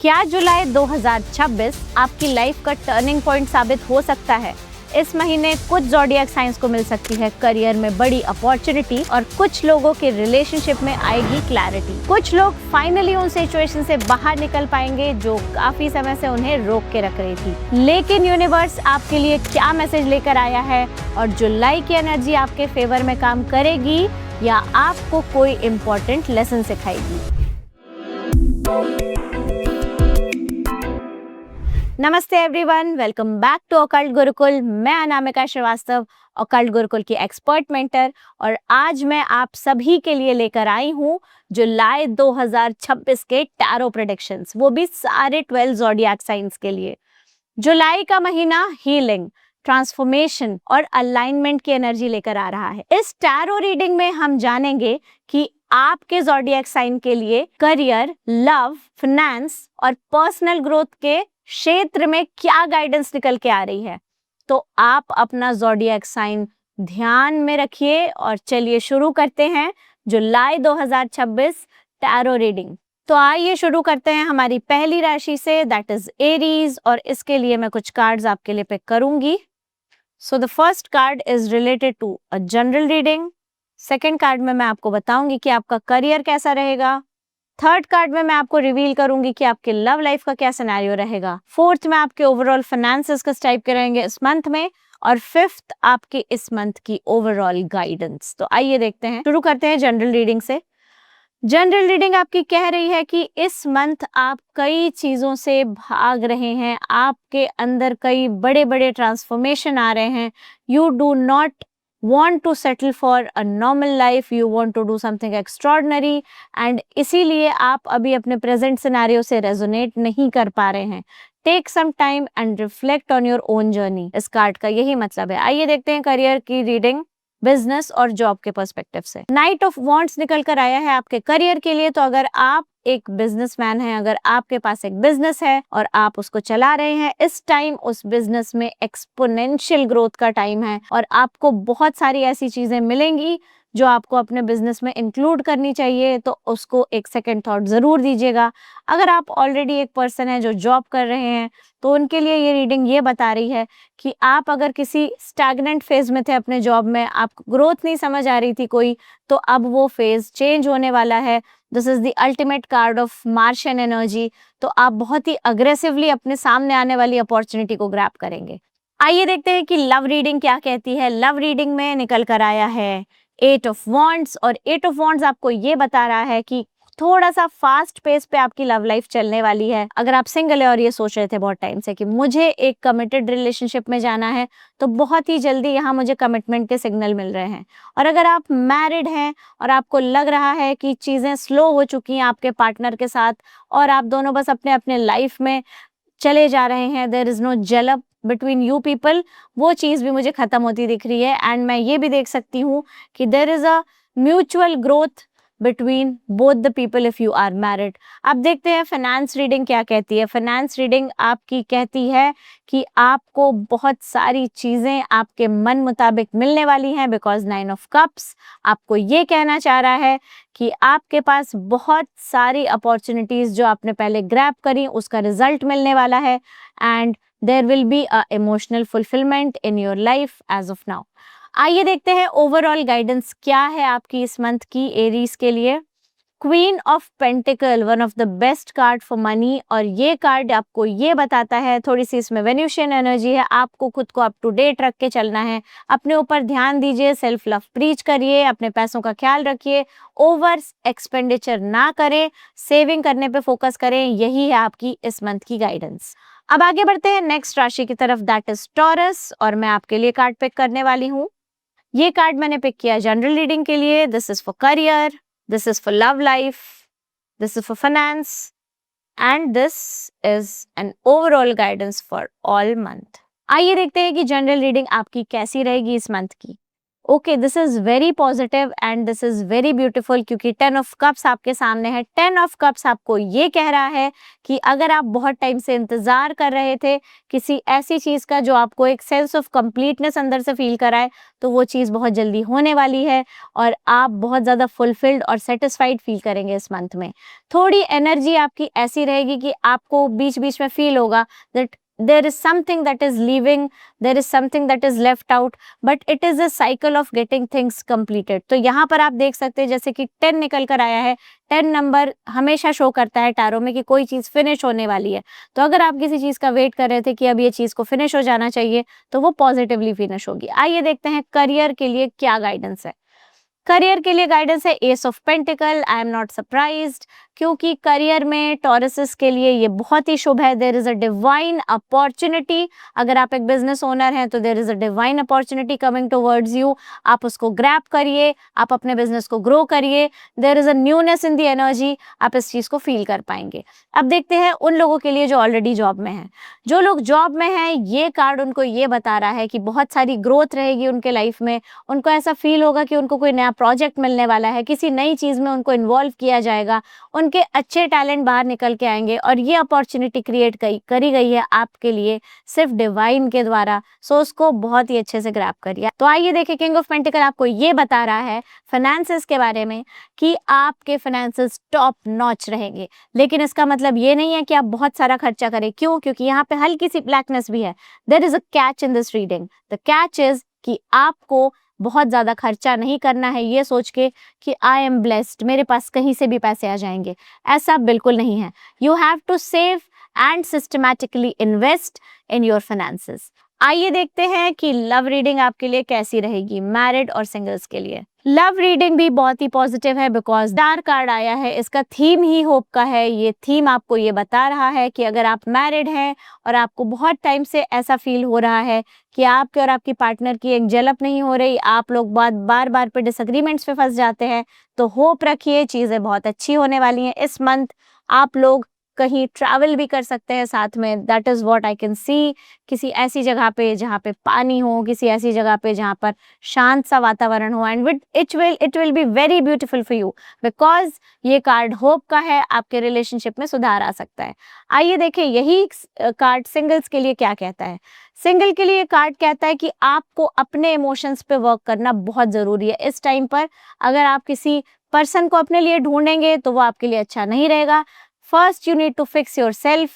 क्या जुलाई 2026 आपकी लाइफ का टर्निंग पॉइंट साबित हो सकता है? इस महीने कुछ ज़ोडिएक साइंस को मिल सकती है करियर में बड़ी अपॉर्चुनिटी और कुछ लोगों के रिलेशनशिप में आएगी क्लैरिटी। कुछ लोग फाइनली उन सिचुएशन से बाहर निकल पाएंगे जो काफी समय से उन्हें रोक के रख रही थी। लेकिन यूनिवर्स आपके लिए क्या मैसेज लेकर आया है और जुलाई की एनर्जी आपके फेवर में काम करेगी या आपको कोई इम्पोर्टेंट लेसन सिखाएगी? नमस्ते everyone, welcome back to occult Gurukul. मैं अनामिका श्रीवास्तव, ऑकल्ट गुरुकुल की एक्सपर्ट मेंटर, और आज मैं आप सभी के लिए लेकर आई हूँ जुलाई 2026 के टैरो प्रेडिक्शंस, वो भी सारे 12 ज़ोडिएक साइंस के लिए। जुलाई का महीना हीलिंग, ट्रांसफॉर्मेशन और अलाइनमेंट की एनर्जी लेकर आ रहा है। इस टैरो रीडिंग में हम जानेंगे कि आपके ज़ोडिएक साइन के लिए करियर, लव, फाइनेंस और पर्सनल ग्रोथ के क्षेत्र में क्या गाइडेंस निकल के आ रही है। तो आप अपना ज़ोडिएक साइन ध्यान में रखिए और चलिए शुरू करते हैं जुलाई 2026 टैरो रीडिंग। तो आइए शुरू करते हैं हमारी पहली राशि से, दैट इज एरीज, और इसके लिए मैं कुछ कार्ड्स आपके लिए पिक करूंगी। So the first card is related to a general reading. Second card में मैं आपको बताऊंगी कि आपका करियर कैसा रहेगा। थर्ड कार्ड में मैं आपको रिवील करूंगी कि आपके लव लाइफ का क्या सिनेरियो रहेगा। फोर्थ में आपके ओवरऑल फाइनेंसेस किस टाइप के रहेंगे इस मंथ में, और फिफ्थ आपके इस मंथ की ओवरऑल गाइडेंस। तो आइए देखते हैं, शुरू करते हैं जनरल रीडिंग से। जनरल रीडिंग आपकी कह रही है कि इस मंथ आप कई चीजों से भाग रहे हैं, आपके अंदर कई बड़े बड़े ट्रांसफॉर्मेशन आ रहे हैं। You do not want to settle for a normal life, you want to do something extraordinary, and इसीलिए आप अभी अपने present scenario से resonate नहीं कर पा रहे हैं। Take some time and reflect on your own journey, इस कार्ड का यही मतलब है। आइए देखते हैं करियर की रीडिंग बिजनेस और जॉब के पर्सपेक्टिव से। नाइट ऑफ वॉन्ड्स निकल कर आया है आपके करियर के लिए। तो अगर आप एक बिजनेसमैन है, अगर आपके पास एक बिजनेस है और आप उसको चला रहे हैं, इस टाइम उस बिजनेस में एक्सपोनेंशियल ग्रोथ का टाइम है और आपको बहुत सारी ऐसी चीजें मिलेंगी जो आपको अपने बिजनेस में इंक्लूड करनी चाहिए। तो उसको एक सेकंड थॉट जरूर दीजिएगा। अगर आप ऑलरेडी एक पर्सन है जो जॉब कर रहे हैं तो उनके लिए ये रीडिंग ये बता रही है कि आप अगर किसी स्टैग्नेंट फेज में थे अपने जॉब में, आपको ग्रोथ नहीं समझ आ रही थी कोई, तो अब वो फेज चेंज होने वाला है। This is the ultimate card of Martian energy. तो आप बहुत ही अग्रेसिवली अपने सामने आने वाली अपॉर्चुनिटी को ग्रैब करेंगे। आइए देखते हैं कि लव रीडिंग क्या कहती है। लव रीडिंग में निकल कर आया है 8 ऑफ वॉन्ड्स, और 8 ऑफ वॉन्ड्स आपको ये बता रहा है कि थोड़ा सा फास्ट पेस पे आपकी लव लाइफ चलने वाली है। अगर आप सिंगल है और ये सोच रहे थे बहुत टाइम से कि मुझे एक कमिटेड रिलेशनशिप में जाना है, तो बहुत ही जल्दी यहाँ मुझे कमिटमेंट के सिग्नल मिल रहे हैं। और अगर आप मैरिड हैं और आपको लग रहा है कि चीज़ें स्लो हो चुकी हैं आपके पार्टनर के साथ और आप दोनों बस अपने अपने लाइफ में चले जा रहे हैं, there is no gel up between you people, वो चीज़ भी मुझे ख़त्म होती दिख रही है। एंड मैं ये भी देख सकती हूँ कि there is a mutual growth between both the people if you are married. अब देखते हैं फाइनेंस रीडिंग क्या कहती है। फाइनेंस रीडिंग आपकी कहती है कि आपको बहुत सारी चीज़ें आपके मन मुताबिक मिलने वाली हैं, बिकॉज 9 ऑफ कप्स आपको ये कहना चाह रहा है कि आपके पास बहुत सारी अपॉर्चुनिटीज़ जो आपने पहले ग्रैब करी उसका रिजल्ट मिलने वाला है, and there will be a emotional fulfilment in your life as of now. आइए देखते हैं ओवरऑल गाइडेंस क्या है आपकी इस मंथ की एरीज के लिए। Queen of pentacle, one of the best card for money, और ये कार्ड आपको ये बताता है, थोड़ी सी इसमें वेन्यूशियन एनर्जी है, आपको खुद को अप टू डेट रख के चलना है, अपने ऊपर ध्यान दीजिए, सेल्फ लव प्रीच करिए, अपने पैसों का ख्याल रखिए, ओवर एक्सपेंडिचर ना करें, सेविंग करने पे फोकस करें। यही है आपकी इस मंथ की गाइडेंस। अब आगे बढ़ते हैं नेक्स्ट राशि की तरफ, दैट इज टॉरस, और मैं आपके लिए कार्ड पिक करने वाली हूँ। ये कार्ड मैंने पिक किया जनरल रीडिंग के लिए। This is for career, this is for love life, this is for finance, and this is an overall guidance for all month. आइए देखते हैं कि जनरल रीडिंग आपकी कैसी रहेगी इस मंथ की। Okay, this is very positive and this is very beautiful, क्योंकि 10 ऑफ कप्स आपके सामने है। 10 ऑफ कप्स आपको ये कह रहा है कि अगर आप बहुत टाइम से इंतजार कर रहे थे किसी ऐसी चीज का जो आपको एक सेंस ऑफ कंप्लीटनेस अंदर से फील कराए, तो वो चीज बहुत जल्दी होने वाली है और आप बहुत ज्यादा फुलफिल्ड और सेटिस्फाइड फील करेंगे इस मंथ में। थोड़ी एनर्जी आपकी ऐसी रहेगी कि आपको बीच बीच में फील होगा that there is something that is leaving, there is something that is left out, but it is a cycle of getting things completed। तो यहाँ पर आप देख सकते हैं जैसे कि 10 निकल कर आया है। 10 नंबर हमेशा शो करता है टैरो में कि कोई चीज़ फिनिश होने वाली है। तो अगर आप किसी चीज़ का वेट कर रहे थे कि अब ये चीज़ को फिनिश हो जाना चाहिए, तो वो पॉजिटिवली फिनिश होगी। आइए देखते हैं करियर के लिए क्या गाइडेंस है। करियर के लिए गाइडेंस है ace of pentacle. I am not surprised, क्योंकि करियर में टॉरसेस के लिए ये बहुत ही शुभ है। There is a divine opportunity. अगर आप एक बिजनेस ओनर हैं तो there is a divine opportunity coming towards you. आप उसको ग्रैब करिए, आप अपने बिजनेस को ग्रो करिए। There is a newness in the energy, आप इस चीज़ को फील कर पाएंगे। अब देखते हैं उन लोगों के लिए जो ऑलरेडी जॉब में हैं। जो लोग जॉब में हैं, ये कार्ड उनको ये बता रहा है कि बहुत सारी ग्रोथ रहेगी उनके लाइफ में। उनको ऐसा फील होगा कि उनको कोई नया प्रोजेक्ट मिलने वाला है, किसी नई चीज़ में उनको इन्वॉल्व किया जाएगा, उनके अच्छे टैलेंट बाहर निकल के आएंगे और ये अपॉर्चुनिटी क्रिएट करी गई है आपके लिए सिर्फ डिवाइन के द्वारा। सो उसको बहुत ही अच्छे से ग्रैब करिए। तो आइए देखिए, किंग ऑफ पेंटिकल आपको ये बता रहा है फाइनेंसेस के बारे में कि आपके फाइनेंसेस टॉप नॉच रहेंगे। लेकिन इसका मतलब ये नहीं है कि आप बहुत सारा खर्चा करें। क्यों? क्योंकि यहाँ पे हल्की सी ब्लैकनेस भी है। There is a catch in this reading. The catch is कि आपको बहुत ज़्यादा खर्चा नहीं करना है ये सोच के कि आई एम ब्लेस्ड, मेरे पास कहीं से भी पैसे आ जाएंगे। ऐसा बिल्कुल नहीं है। You have to save and systematically invest in your finances. आइए देखते हैं कि लव रीडिंग आपके लिए कैसी रहेगी, मैरिड और सिंगल्स के लिए। लव रीडिंग भी बहुत ही पॉजिटिव है बिकॉज स्टार कार्ड आया है। इसका थीम ही होप का है। ये थीम आपको ये बता रहा है कि अगर आप मैरिड हैं और आपको बहुत टाइम से ऐसा फील हो रहा है कि आपके और आपकी पार्टनर की एक जलप नहीं हो रही, आप लोग बार बार पे डिसएग्रीमेंट्स पे फंस जाते हैं, तो होप रखिए, चीज़ें बहुत अच्छी होने वाली हैं। इस मंथ आप लोग कहीं ट्रैवल भी कर सकते हैं साथ में। That is what I can see. किसी ऐसी जगह पे जहाँ पे पानी हो, किसी ऐसी जगह पे जहाँ पर शांत सा वातावरण हो, and it will be very beautiful for you because ये कार्ड होप का है। आपके रिलेशनशिप में सुधार आ सकता है। आइए देखें यही कार्ड सिंगल्स के लिए क्या कहता है। सिंगल के लिए कार्ड कहता है कि आपको अपने इमोशंस पे वर्क करना बहुत ज़रूरी है इस टाइम पर। अगर आप किसी पर्सन को अपने लिए ढूंढेंगे तो वो आपके लिए अच्छा नहीं रहेगा। First you need to fix yourself,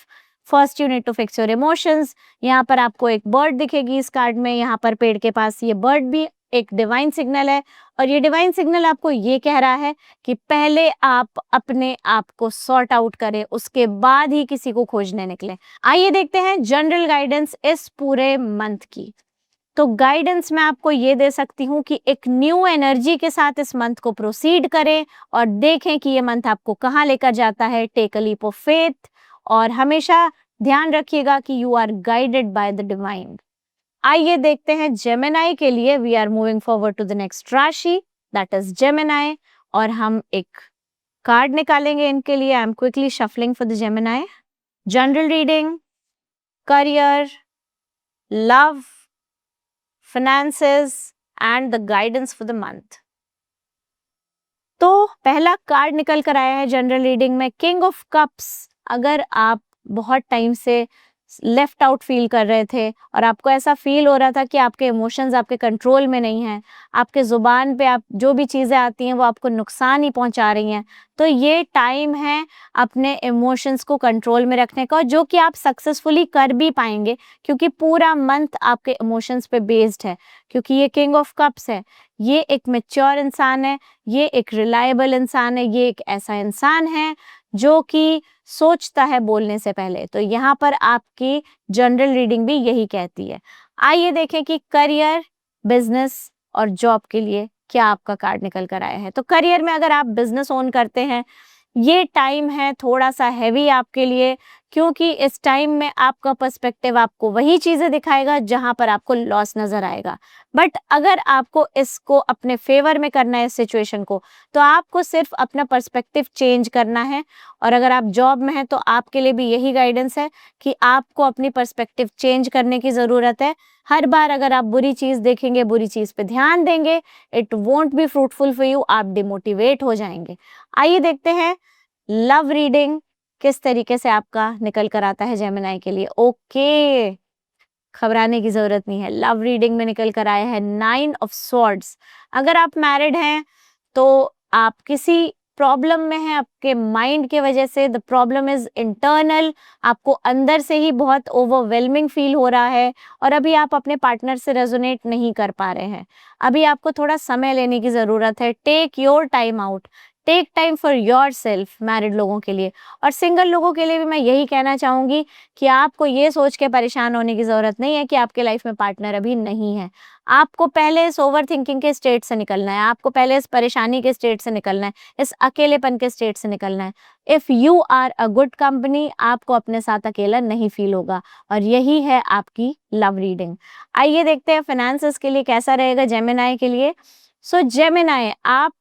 first you need to fix your emotions. यहाँ पर आपको एक बर्ड दिखेगी इस कार्ड में, यहाँ पर पेड़ के पास ये बर्ड भी एक डिवाइन सिग्नल है और ये डिवाइन सिग्नल आपको ये कह रहा है कि पहले आप अपने आप को सॉर्ट आउट करें, उसके बाद ही किसी को खोजने निकले। आइए देखते हैं जनरल गाइडेंस इस पूरे मंथ की। तो गाइडेंस मैं आपको ये दे सकती हूँ कि एक न्यू एनर्जी के साथ इस मंथ को प्रोसीड करें और देखें कि ये मंथ आपको कहाँ लेकर जाता है। Take a leap of faith और हमेशा ध्यान रखिएगा कि you are guided by the divine. आइए देखते हैं जेमिनाई के लिए। We are moving forward to the next राशि, दैट इज जेमिनाई, और हम एक कार्ड निकालेंगे इनके लिए। I am quickly shuffling for the Gemini. General reading, career, love, finances and the guidance for the month। तो पहला कार्ड निकल कर आया है जनरल रीडिंग में, किंग ऑफ कप्स। अगर आप बहुत टाइम से लेफ्ट आउट फील कर रहे थे और आपको ऐसा फील हो रहा था कि आपके इमोशंस आपके कंट्रोल में नहीं हैं, आपके ज़ुबान पे आप जो भी चीज़ें आती हैं वो आपको नुकसान ही पहुंचा रही हैं, तो ये टाइम है अपने इमोशंस को कंट्रोल में रखने का, जो कि आप सक्सेसफुली कर भी पाएंगे क्योंकि पूरा मंथ आपके इमोशंस पे बेस्ड है। क्योंकि ये किंग ऑफ कप्स है, ये एक मैच्योर इंसान है, ये एक रिलायबल इंसान है, ये एक ऐसा इंसान है जो कि सोचता है बोलने से पहले। तो यहाँ पर आपकी जनरल रीडिंग भी यही कहती है। आइए देखें कि करियर, बिजनेस और जॉब के लिए क्या आपका कार्ड निकल कर आया है। तो करियर में अगर आप बिजनेस ओन करते हैं, ये टाइम है थोड़ा सा हैवी आपके लिए, क्योंकि इस टाइम में आपका पर्सपेक्टिव आपको वही चीज़ें दिखाएगा जहां पर आपको लॉस नज़र आएगा। बट अगर आपको इसको अपने फेवर में करना है इस सिचुएशन को, तो आपको सिर्फ अपना पर्सपेक्टिव चेंज करना है। और अगर आप जॉब में हैं तो आपके लिए भी यही गाइडेंस है कि आपको अपनी पर्सपेक्टिव चेंज करने की ज़रूरत है। हर बार अगर आप बुरी चीज देखेंगे, बुरी चीज पे ध्यान देंगे, it won't be fruitful for you, आप डिमोटिवेट हो जाएंगे। आइए देखते हैं लव रीडिंग किस तरीके से आपका निकल कर आता है जेमिनी के लिए। ओके, घबराने की जरूरत नहीं है, लव रीडिंग में निकल कर आया है 9 ऑफ स्वॉर्ड्स। अगर आप मैरिड हैं तो आप किसी प्रॉब्लम में हैं, आपके माइंड के वजह से, द प्रॉब्लम इज इंटरनल, आपको अंदर से ही बहुत ओवरवेलमिंग फील हो रहा है और अभी आप अपने पार्टनर से रेजोनेट नहीं कर पा रहे हैं। अभी आपको थोड़ा समय लेने की ज़रूरत है। Take your time out, take time for yourself, married लोगों के लिए। और सिंगल लोगों के लिए भी मैं यही कहना चाहूँगी कि आपको ये सोच के परेशान होने की ज़रूरत नहीं है कि आपके लाइफ में पार्टनर अभी नहीं है। आपको पहले इस ओवर थिंकिंग के स्टेट से निकलना है, आपको पहले इस परेशानी के स्टेट से निकलना है, इस अकेलेपन के स्टेट से निकलना है। If you are a good company, आपको अपने साथ अकेला नहीं फील होगा और यही है आपकी लव रीडिंग। आइए देखते हैं फाइनेंसेस के लिए कैसा रहेगा जेमिनी के लिए। सो जेमिनी, आप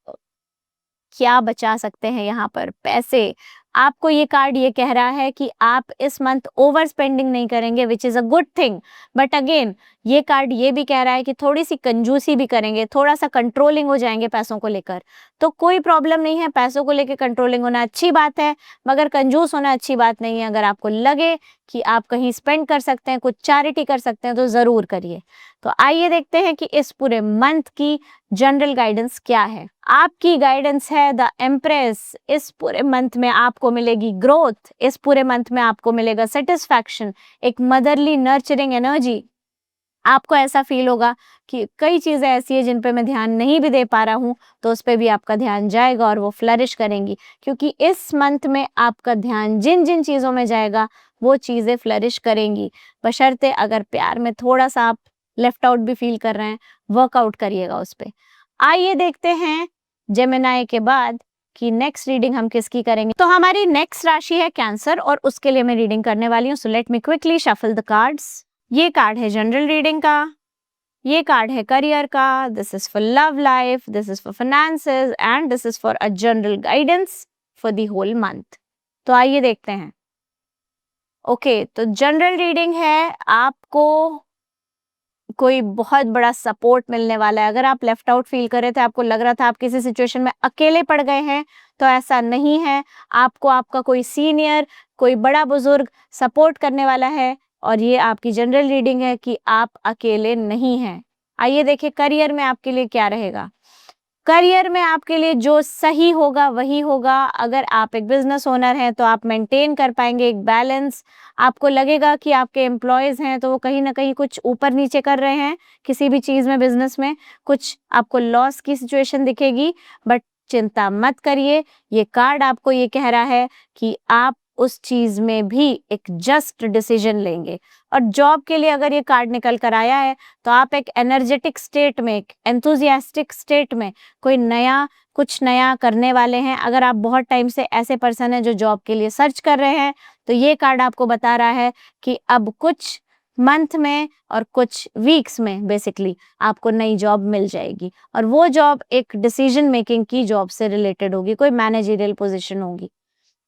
क्या बचा सकते हैं यहाँ पर? पैसे। आपको ये कार्ड ये कह रहा है कि आप इस मंथ ओवर स्पेंडिंग नहीं करेंगे, which is a good thing. But again ये कार्ड ये भी कह रहा है कि थोड़ी सी कंजूसी भी करेंगे, थोड़ा सा कंट्रोलिंग हो जाएंगे पैसों को लेकर। तो कोई प्रॉब्लम नहीं है, पैसों को लेकर कंट्रोलिंग होना अच्छी बात है, मगर कंजूस होना अच्छी बात नहीं है। अगर आपको लगे कि आप कहीं स्पेंड कर सकते हैं, कुछ चैरिटी कर सकते हैं, तो ज़रूर करिए। तो आइए देखते हैं कि इस पूरे मंथ की जनरल गाइडेंस क्या है। आपकी गाइडेंस है द एम्प्रेस। इस पूरे मंथ में आपको मिलेगी ग्रोथ, इस पूरे मंथ में आपको मिलेगा सेटिस्फैक्शन, एक मदरली नर्चरिंग एनर्जी। आपको ऐसा फील होगा कि कई चीज़ें ऐसी है जिन पे मैं ध्यान नहीं भी दे पा रहा हूँ, तो उस पे भी आपका ध्यान जाएगा और वो फ्लरिश करेंगी, क्योंकि इस मंथ में आपका ध्यान जिन जिन चीज़ों में जाएगा वो चीज़ें फ्लरिश करेंगी। बशर्ते अगर प्यार में थोड़ा सा आप लेफ्ट आउट भी फील कर रहे हैं, वर्कआउट करिएगा उस पे। आइए देखते हैं जेमिनी के बाद कि नेक्स्ट रीडिंग हम किसकी करेंगे। तो हमारी नेक्स्ट राशि है कैंसर और उसके लिए मैं रीडिंग करने वाली हूँ। So let me quickly shuffle the cards. ये कार्ड है जनरल रीडिंग का, ये कार्ड है करियर का, this is for love life, this is for finances and this is for a general guidance for the whole month. तो आइए देखते हैं। ओके, तो जनरल रीडिंग है, आपको कोई बहुत बड़ा सपोर्ट मिलने वाला है। अगर आप लेफ्ट आउट फील कर रहे थे, आपको लग रहा था आप किसी सिचुएशन में अकेले पड़ गए हैं, तो ऐसा नहीं है। आपको आपका कोई सीनियर, कोई बड़ा बुजुर्ग सपोर्ट करने वाला है और ये आपकी जनरल रीडिंग है कि आप अकेले नहीं हैं। आइए देखिए करियर में आपके लिए क्या रहेगा। करियर में आपके लिए जो सही होगा वही होगा। अगर आप एक बिजनेस ओनर हैं तो आप मेंटेन कर पाएंगे एक बैलेंस। आपको लगेगा कि आपके एम्प्लॉयज़ हैं तो वो कहीं ना कहीं कुछ ऊपर नीचे कर रहे हैं किसी भी चीज़ में, बिजनेस में कुछ आपको लॉस की सिचुएशन दिखेगी, बट चिंता मत करिए। ये कार्ड आपको ये कह रहा है कि आप उस चीज़ में भी एक जस्ट डिसीजन लेंगे। और जॉब के लिए अगर ये कार्ड निकल कर आया है तो आप एक एनर्जेटिक स्टेट में, एक एंथुजियास्टिक स्टेट में कुछ नया करने वाले हैं। अगर आप बहुत टाइम से ऐसे पर्सन हैं जो जॉब के लिए सर्च कर रहे हैं, तो ये कार्ड आपको बता रहा है कि अब कुछ मंथ में और कुछ वीक्स में बेसिकली आपको नई जॉब मिल जाएगी और वो जॉब एक डिसीजन मेकिंग की जॉब से रिलेटेड होगी, कोई मैनेजरियल पोजीशन होगी।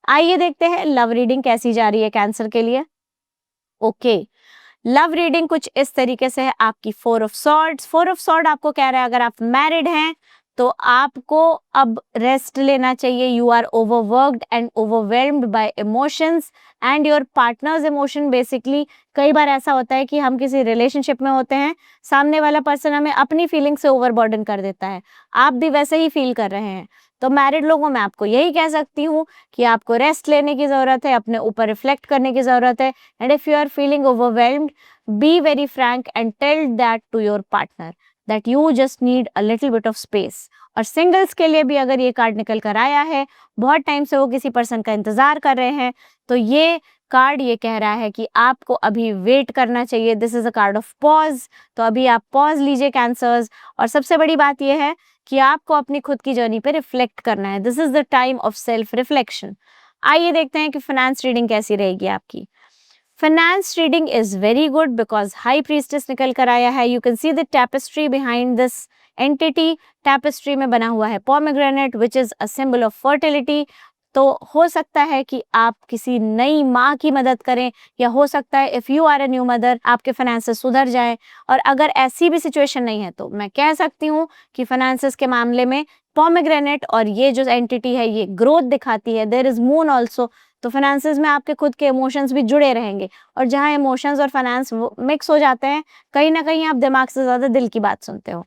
आइए देखते हैं लव रीडिंग कैसी जा रही है कैंसर के लिए। ओके, लव रीडिंग कुछ इस तरीके से है आपकी 4 ऑफ सॉर्ड्स। 4 ऑफ सॉर्ड आपको कह रहा है अगर आप मैरिड हैं तो आपको अब रेस्ट लेना चाहिए। You are overworked and overwhelmed by emotions and your partner's emotion. Basically कई बार ऐसा होता है कि हम किसी रिलेशनशिप में होते हैं, सामने वाला पर्सन हमें अपनी फीलिंग से ओवरबर्डन कर देता है, आप भी वैसे ही फील कर रहे हैं। तो मैरिड लोगों में आपको यही कह सकती हूँ कि आपको रेस्ट लेने की ज़रूरत है, अपने ऊपर रिफ्लेक्ट करने की ज़रूरत है। And if you are feeling overwhelmed, be very frank and tell that to your partner that you just need a little bit of space. और सिंगल्स के लिए भी अगर ये कार्ड निकल कर आया है, बहुत टाइम से वो किसी पर्सन का इंतज़ार कर रहे हैं, तो ये कार्ड ये कह रहा है कि आपको अभी वेट करना चाहिए। This is a card of pause. तो अभी आप पॉज लीजिए कैंसर्स। और सबसे बड़ी बात यह है कि आपको अपनी खुद की जर्नी पे रिफ्लेक्ट करना है। This is the time of self reflection. आइए देखते हैं कि फाइनेंस रीडिंग कैसी रहेगी आपकी। Finance reading is very good because high priestess निकल कर आया है। You can see the tapestry behind this entity. Tapestry में बना हुआ है pomegranate which is a symbol of fertility. तो हो सकता है कि आप किसी नई माँ की मदद करें, या हो सकता है if you are a new mother आपके फाइनेंसेस सुधर जाएँ। और अगर ऐसी भी सिचुएशन नहीं है तो मैं कह सकती हूँ कि फाइनेंसेस के मामले में पोमेग्रेनेट और ये जो एंटिटी है ये ग्रोथ दिखाती है, देयर इज़ मून ऑल्सो। तो फाइनेंसेस में आपके खुद के इमोशंस भी जुड़े रहेंगे, और जहाँ इमोशंस और फाइनेंस मिक्स हो जाते हैं, कहीं ना कहीं आप दिमाग से ज़्यादा दिल की बात सुनते हो।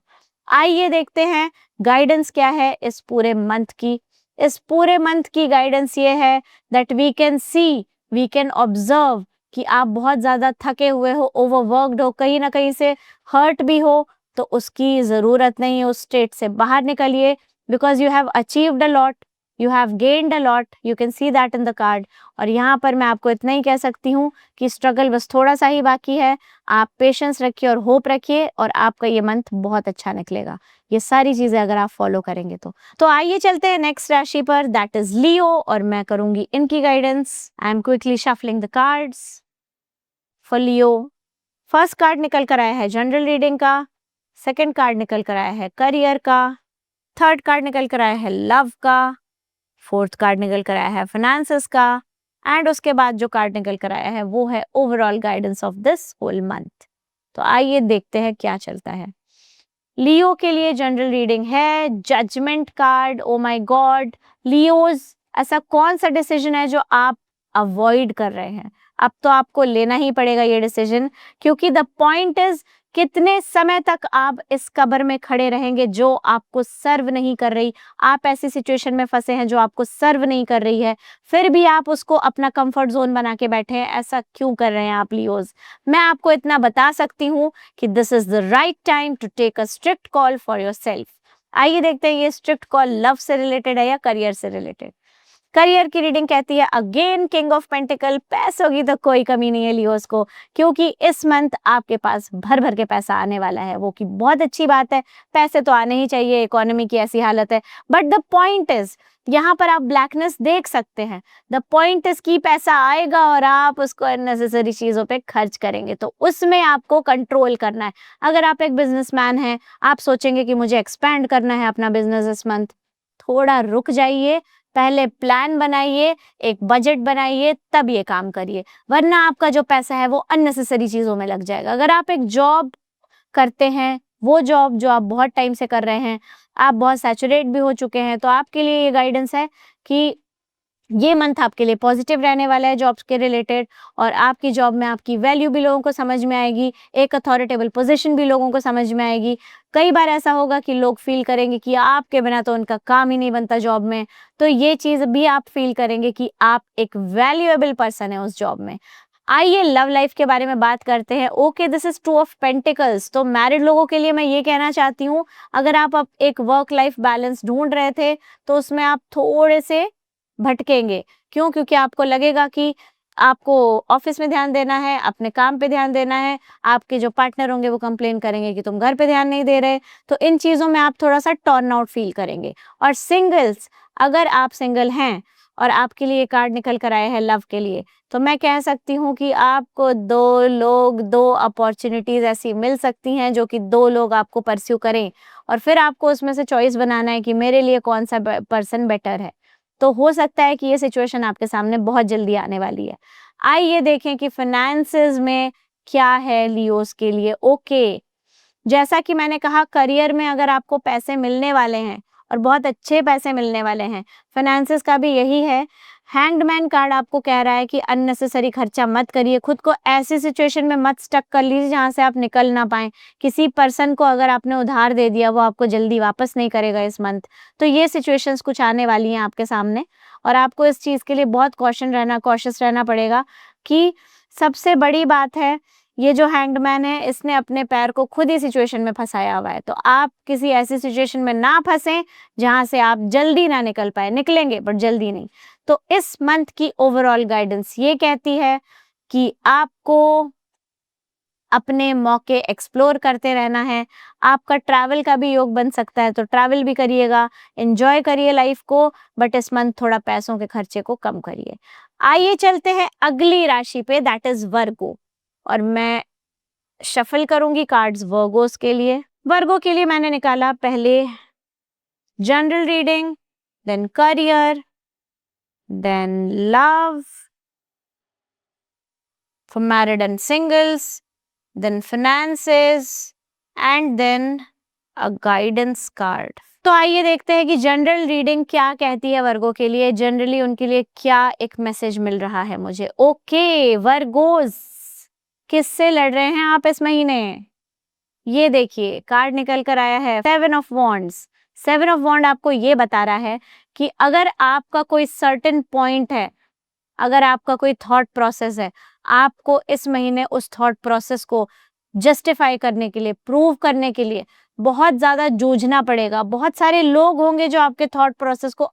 आइए देखते हैं गाइडेंस क्या है इस पूरे मंथ की। इस पूरे मंथ की गाइडेंस ये है that we can see, we can observe कि आप बहुत ज़्यादा थके हुए हो, ओवरवर्क्ड हो, कहीं ना कहीं से हर्ट भी हो, तो उसकी ज़रूरत नहीं है, उस स्टेट से बाहर निकलिए, because you have achieved a lot, you have gained a lot, you can see that in the card. और यहाँ पर मैं आपको इतना ही कह सकती हूँ कि स्ट्रगल बस थोड़ा सा ही बाकी है, आप पेशेंस रखिए और होप रखिए, और आपका ये मंथ बहुत अच्छा निकलेगा, ये सारी चीज़ें अगर आप फॉलो करेंगे तो आइए चलते हैं नेक्स्ट राशि पर, दैट इज लियो, और मैं करूंगी इनकी guidance. I am quickly shuffling the cards for Leo. First card निकल कर आया है जनरल रीडिंग का, सेकंड कार्ड निकल कर आया है करियर का, थर्ड कार्ड निकल कर आया है लव का, फोर्थ कार्ड निकल कर आया है फाइनेंसेस का, एंड उसके बाद जो कार्ड निकल कर आया है वो है overall guidance of this whole month. तो आइए देखते हैं क्या चलता है। लियो के लिए जनरल रीडिंग है judgement card. Oh my God Leos, ऐसा कौन सा डिसीजन है जो आप अवॉइड कर रहे हैं? अब तो आपको लेना ही पड़ेगा ये डिसीजन, क्योंकि द पॉइंट इज कितने समय तक आप इस कब्र में खड़े रहेंगे जो आपको सर्व नहीं कर रही। आप ऐसी सिचुएशन में फंसे हैं जो आपको सर्व नहीं कर रही है, फिर भी आप उसको अपना कंफर्ट जोन बना के बैठे हैं। ऐसा क्यों कर रहे हैं आप लियोज? मैं आपको इतना बता सकती हूँ कि this is the right time to take a strict call for yourself. आइए देखते हैं ये स्ट्रिक्ट कॉल लव से रिलेटेड है या करियर से रिलेटेड। करियर की रीडिंग कहती है अगेन किंग ऑफ पेंटिकल, पैसों की तो कोई कमी नहीं है लियोस को, क्योंकि इस मंथ आपके पास भर भर के पैसा आने वाला है, वो की बहुत अच्छी बात है। पैसे तो आने ही चाहिए, इकोनॉमी की ऐसी हालत है। बट द पॉइंट इज, यहाँ पर आप ब्लैकनेस देख सकते हैं। द पॉइंट इज कि पैसा आएगा और आप उसको अननेसेसरी चीजों पे खर्च करेंगे, तो उसमें आपको कंट्रोल करना है। अगर आप एक बिजनेसमैन हैं, आप सोचेंगे कि मुझे एक्सपैंड करना है अपना बिजनेस इस मंथ, थोड़ा रुक जाइए, पहले प्लान बनाइए, एक बजट बनाइए, तब ये काम करिए, वरना आपका जो पैसा है वो अननेसेसरी चीजों में लग जाएगा। अगर आप एक जॉब करते हैं, वो जॉब जो आप बहुत टाइम से कर रहे हैं, आप बहुत सैचुरेट भी हो चुके हैं, तो आपके लिए ये गाइडेंस है कि ये मंथ आपके लिए पॉजिटिव रहने वाला है जॉब्स के रिलेटेड, और आपकी जॉब में आपकी वैल्यू भी लोगों को समझ में आएगी, एक अथॉरिटेबल पोजीशन भी लोगों को समझ में आएगी। कई बार ऐसा होगा कि लोग फील करेंगे कि आपके बिना तो उनका काम ही नहीं बनता जॉब में, तो ये चीज़ भी आप फील करेंगे कि आप एक वैल्यूएबल पर्सन है उस जॉब में। आइए लव लाइफ के बारे में बात करते हैं। Okay, this is two of pentacles. तो मैरिड लोगों के लिए मैं ये कहना चाहती हूँ, अगर आप अब एक वर्क लाइफ बैलेंस ढूंढ रहे थे तो उसमें आप थोड़े से भटकेंगे। क्यों? क्योंकि आपको लगेगा कि आपको ऑफिस में ध्यान देना है, अपने काम पे ध्यान देना है, आपके जो पार्टनर होंगे वो कंप्लेन करेंगे कि तुम घर पे ध्यान नहीं दे रहे, तो इन चीज़ों में आप थोड़ा-सा टर्न आउट फील करेंगे। और सिंगल्स, अगर आप सिंगल हैं और आपके लिए कार्ड निकल कर आए हैं लव के लिए, तो मैं कह सकती हूँ कि आपको 2 लोग, 2 अपॉर्च्युनिटीज़ ऐसी मिल सकती हैं जो कि 2 लोग आपको परस्यू करें, और फिर आपको उसमें से चॉइस बनाना है कि मेरे लिए कौन-सा पर्सन बेटर है। तो हो सकता है कि ये सिचुएशन आपके सामने बहुत जल्दी आने वाली है। आइए देखें कि फाइनेंसेस में क्या है लियोस के लिए। ओके, जैसा कि मैंने कहा, करियर में अगर आपको पैसे मिलने वाले हैं और बहुत अच्छे पैसे मिलने वाले हैं, फाइनेंसेस का भी यही है। हैंग्ड कार्ड आपको कह रहा है कि अननेसेसरी खर्चा मत करिए, खुद को ऐसी सिचुएशन में मत स्टक कर लीजिए जहाँ से आप निकल ना पाएँ। किसी पर्सन को अगर आपने उधार दे दिया, वो आपको जल्दी वापस नहीं करेगा इस मंथ। तो ये सिचुएशंस कुछ आने वाली हैं आपके सामने, और आपको इस चीज़ के लिए बहुत कॉशियस रहना पड़ेगा कि सबसे बड़ी बात है, ये जो हैंग्ड है इसने अपने पैर को खुद ही सिचुएशन में फँसाया हुआ है। तो आप किसी ऐसी सिचुएशन में ना फँसें जहाँ से आप जल्दी ना निकल पाएँ, निकलेंगे बट जल्दी नहीं। तो इस मंथ की ओवरऑल गाइडेंस ये कहती है कि आपको अपने मौके एक्सप्लोर करते रहना है। आपका ट्रैवल का भी योग बन सकता है, तो ट्रैवल भी करिएगा, एन्जॉय करिए लाइफ को, बट इस मंथ थोड़ा पैसों के खर्चे को कम करिए। आइए चलते हैं अगली राशि पे, दैट इज़ वर्गो, और मैं शफल करूंगी कार्ड्स वर्गोस के लिए। वर्गो के लिए मैंने निकाला पहले general reading, then career, then love, for married and singles, then finances, and then a guidance card. तो आइए देखते हैं कि जनरल रीडिंग क्या कहती है वर्गो के लिए, जनरली उनके लिए क्या एक मैसेज मिल रहा है मुझे। ओके वर्गोज, किससे लड़ रहे हैं आप इस महीने? ये देखिए कार्ड निकल कर आया है 7 ऑफ वॉन्ड्स। 7 ऑफ वॉन्ड आपको ये बता रहा है कि अगर आपका कोई सर्टेन पॉइंट है, अगर आपका कोई थॉट प्रोसेस है, आपको इस महीने उस थॉट प्रोसेस को जस्टिफाई करने के लिए, प्रूव करने के लिए बहुत ज्यादा जूझना पड़ेगा। बहुत सारे लोग होंगे जो आपके थॉट प्रोसेस को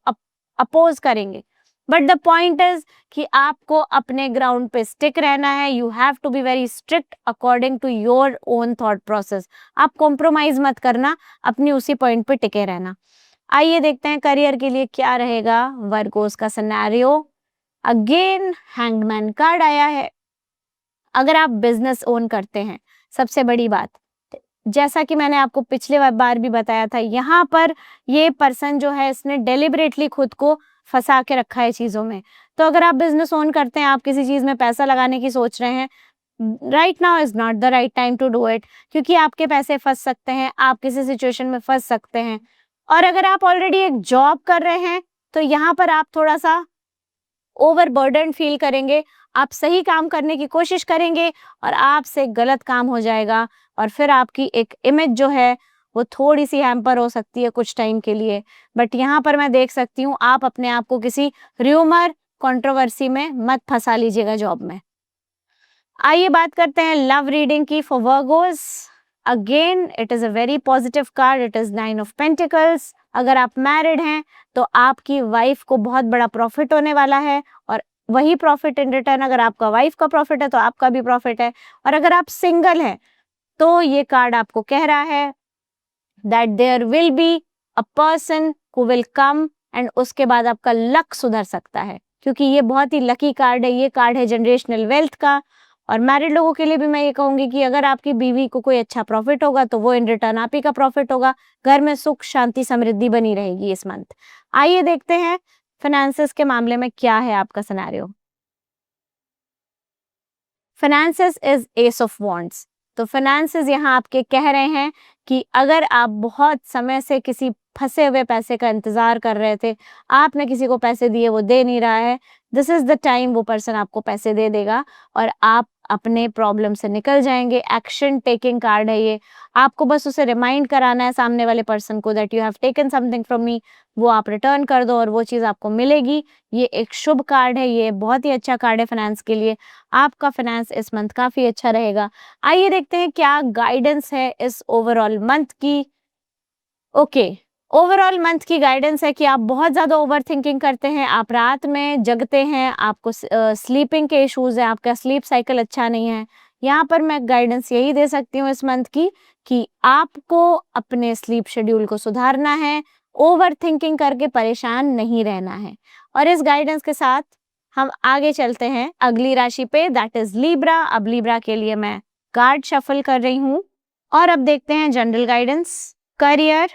अपोज करेंगे, बट द पॉइंट इज कि आपको अपने ग्राउंड पे स्टिक रहना है। You have to be very strict according to your own thought process. आप कॉम्प्रोमाइज मत करना, अपनी उसी पॉइंट पे टिके रहना। आइए देखते हैं करियर के लिए क्या रहेगा वर्गोस का सिनेरियो। अगेन हैंगमैन कार्ड आया है। अगर आप बिजनेस ओन करते हैं, सबसे बड़ी बात, जैसा कि मैंने आपको पिछले बार भी बताया था, यहाँ पर ये पर्सन जो है इसने डेलिबरेटली खुद को फंसा के रखा है चीजों में। तो अगर आप बिजनेस ओन करते हैं, आप किसी चीज में पैसा लगाने की सोच रहे हैं, right now is not the right time to do it, क्योंकि आपके पैसे फंस सकते हैं, आप किसी सिचुएशन में फंस सकते हैं। और अगर आप ऑलरेडी एक जॉब कर रहे हैं तो यहाँ पर आप थोड़ा सा ओवरबर्डन फील करेंगे। आप सही काम करने की कोशिश करेंगे और आपसे गलत काम हो जाएगा, और फिर आपकी एक इमेज जो है वो थोड़ी सी हैम्पर हो सकती है कुछ टाइम के लिए। बट यहाँ पर मैं देख सकती हूँ आप अपने आप को किसी र्यूमर कंट्रोवर्सी में मत फंसा लीजिएगा जॉब में। आइए बात करते हैं लव रीडिंग की for Virgo's. Again it is a very positive card, it is 9 of pentacles. अगर आप मैरिड हैं तो आपकी वाइफ को बहुत बड़ा प्रॉफिट होने वाला है, और वही प्रॉफिट इन रिटर्न अगर आपका वाइफ का प्रॉफिट है तो आपका भी प्रॉफिट है। और अगर आप सिंगल हैं तो ये कार्ड आपको कह रहा है that there will be a person who will come, and उसके बाद आपका लक सुधर सकता है, क्योंकि ये बहुत ही लकी कार्ड है। ये कार्ड है जनरेशनल वेल्थ का। और मैरिड लोगों के लिए भी मैं ये कहूंगी कि अगर आपकी बीवी को कोई अच्छा प्रॉफिट होगा तो वो इन रिटर्न आप ही का प्रॉफिट होगा। घर में सुख शांति समृद्धि बनी रहेगी इस मंथ। आइए देखते हैं फाइनेंसेस के मामले में क्या है आपका scenario. Finances is S of wands. तो फाइनेंसेस यहाँ आपके कह रहे हैं कि अगर आप बहुत समय से किसी फंसे हुए पैसे का इंतजार कर रहे थे, आपने किसी को पैसे दिए, वो दे नहीं रहा है, दिस इज द टाइम वो पर्सन आपको पैसे दे देगा और आप अपने प्रॉब्लम से निकल जाएंगे। एक्शन टेकिंग कार्ड है ये। आपको बस उसे रिमाइंड कराना है सामने वाले पर्सन को that you have taken something from me, वो आप रिटर्न कर दो और वो चीज़ आपको मिलेगी। ये एक शुभ कार्ड है, ये बहुत ही अच्छा कार्ड है फाइनेंस के लिए। आपका फाइनेंस इस मंथ काफ़ी अच्छा रहेगा। आइए देखते हैं क्या गाइडेंस है इस ओवरऑल मंथ की। ओके, ओवरऑल मंथ की गाइडेंस है कि आप बहुत ज़्यादा ओवर थिंकिंग करते हैं, आप रात में जगते हैं, आपको स्लीपिंग के इश्यूज हैं, आपका स्लीप साइकिल अच्छा नहीं है। यहाँ पर मैं गाइडेंस यही दे सकती हूँ इस मंथ की कि आपको अपने स्लीप शेड्यूल को सुधारना है, ओवर थिंकिंग करके परेशान नहीं रहना है। और इस गाइडेंस के साथ हम आगे चलते हैं अगली राशि पे, दैट इज लीब्रा। अब लीब्रा के लिए मैं कार्ड शफल कर रही हूँ और अब देखते हैं general guidance. Career,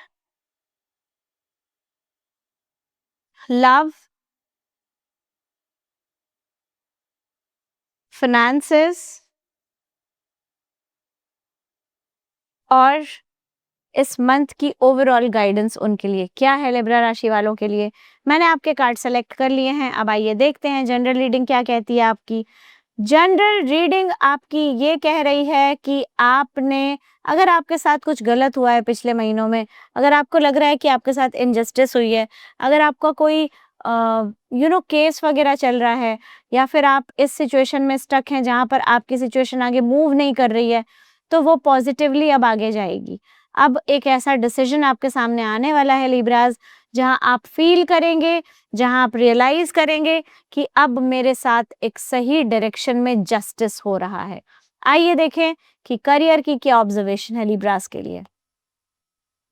love, finances और इस मंथ की ओवरऑल गाइडेंस उनके लिए क्या है लिब्रा राशि वालों के लिए। मैंने आपके कार्ड सेलेक्ट कर लिए हैं। अब आइए देखते हैं जनरल रीडिंग क्या कहती है आपकी। जनरल रीडिंग आपकी ये कह रही है कि आपने, अगर आपके साथ कुछ गलत हुआ है पिछले महीनों में, अगर आपको लग रहा है कि आपके साथ इनजस्टिस हुई है, अगर आपका कोई केस वगैरह चल रहा है, या फिर आप इस सिचुएशन में स्टक हैं जहाँ पर आपकी सिचुएशन आगे मूव नहीं कर रही है, तो वो पॉजिटिवली अब आगे जाएगी। अब एक ऐसा डिसीजन आपके सामने आने वाला है लिब्राज, जहां आप फील करेंगे, जहां आप रियलाइज करेंगे कि अब मेरे साथ एक सही डायरेक्शन में जस्टिस हो रहा है। आइए देखें कि करियर की क्या ऑब्जर्वेशन है लिब्रास के लिए।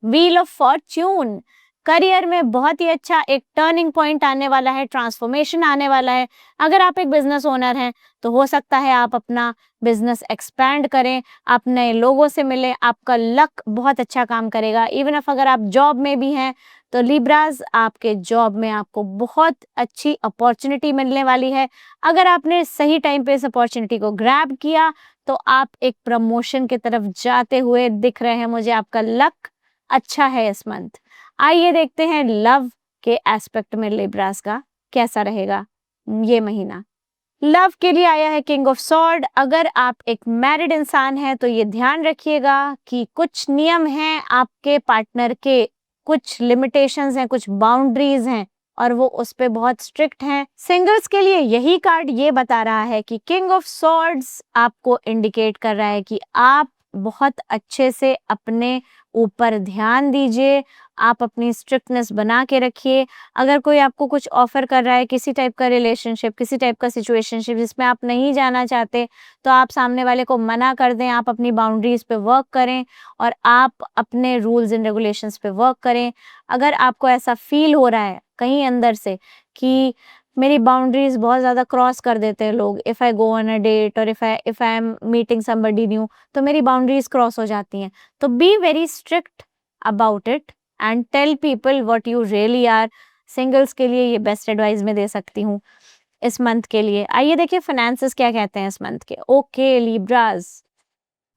व्हील ऑफ फॉर्च्यून, करियर में बहुत ही अच्छा एक टर्निंग पॉइंट आने वाला है, ट्रांसफॉर्मेशन आने वाला है। अगर आप एक बिजनेस ओनर हैं तो हो सकता है आप अपना बिजनेस एक्सपैंड करें, आप नए लोगों से मिलें, आपका लक बहुत अच्छा काम करेगा। इवन अगर आप जॉब में भी हैं तो लिब्रास, आपके जॉब में आपको बहुत अच्छी अपॉर्चुनिटी मिलने वाली है। अगर आपने सही टाइम पे इस अपॉर्चुनिटी को ग्रैब किया तो आप एक प्रमोशन की तरफ जाते हुए दिख रहे हैं मुझे। आपका लक अच्छा है इस मंथ। आइए देखते हैं लव के एस्पेक्ट में लिब्रास का कैसा रहेगा ये महीना। लव के लिए आया है किंग ऑफ सॉर्ड। अगर आप एक मैरिड इंसान हैं तो ये ध्यान रखिएगा कि कुछ नियम हैं आपके पार्टनर के, कुछ लिमिटेशंस हैं, कुछ बाउंड्रीज हैं और वो उस पे बहुत स्ट्रिक्ट हैं। सिंगल्स के लिए यही कार्ड ये बता रहा है कि किंग ऑफ सॉर्ड्स आपको इंडिकेट कर रहा है कि आप बहुत अच्छे से अपने ऊपर ध्यान दीजिए, आप अपनी स्ट्रिक्टनेस बना के रखिए। अगर कोई आपको कुछ ऑफर कर रहा है, किसी टाइप का रिलेशनशिप, किसी टाइप का सिचुएशनशिप जिसमें आप नहीं जाना चाहते, तो आप सामने वाले को मना कर दें। आप अपनी बाउंड्रीज पे वर्क करें और आप अपने रूल्स एंड रेगुलेशंस पे वर्क करें। अगर आपको ऐसा फील हो रहा है कहीं अंदर से कि मेरी बाउंड्रीज बहुत ज़्यादा क्रॉस कर देते हैं लोग, if I go on a date और if I am meeting somebody new, तो मेरी बाउंड्रीज क्रॉस हो जाती हैं, तो be very strict about it and tell people what you really are. Singles के लिए ये बेस्ट एडवाइस मैं दे सकती हूँ इस मंथ के लिए। आइए देखिए फाइनेंसेस क्या कहते हैं इस मंथ के। ओके लिब्रास,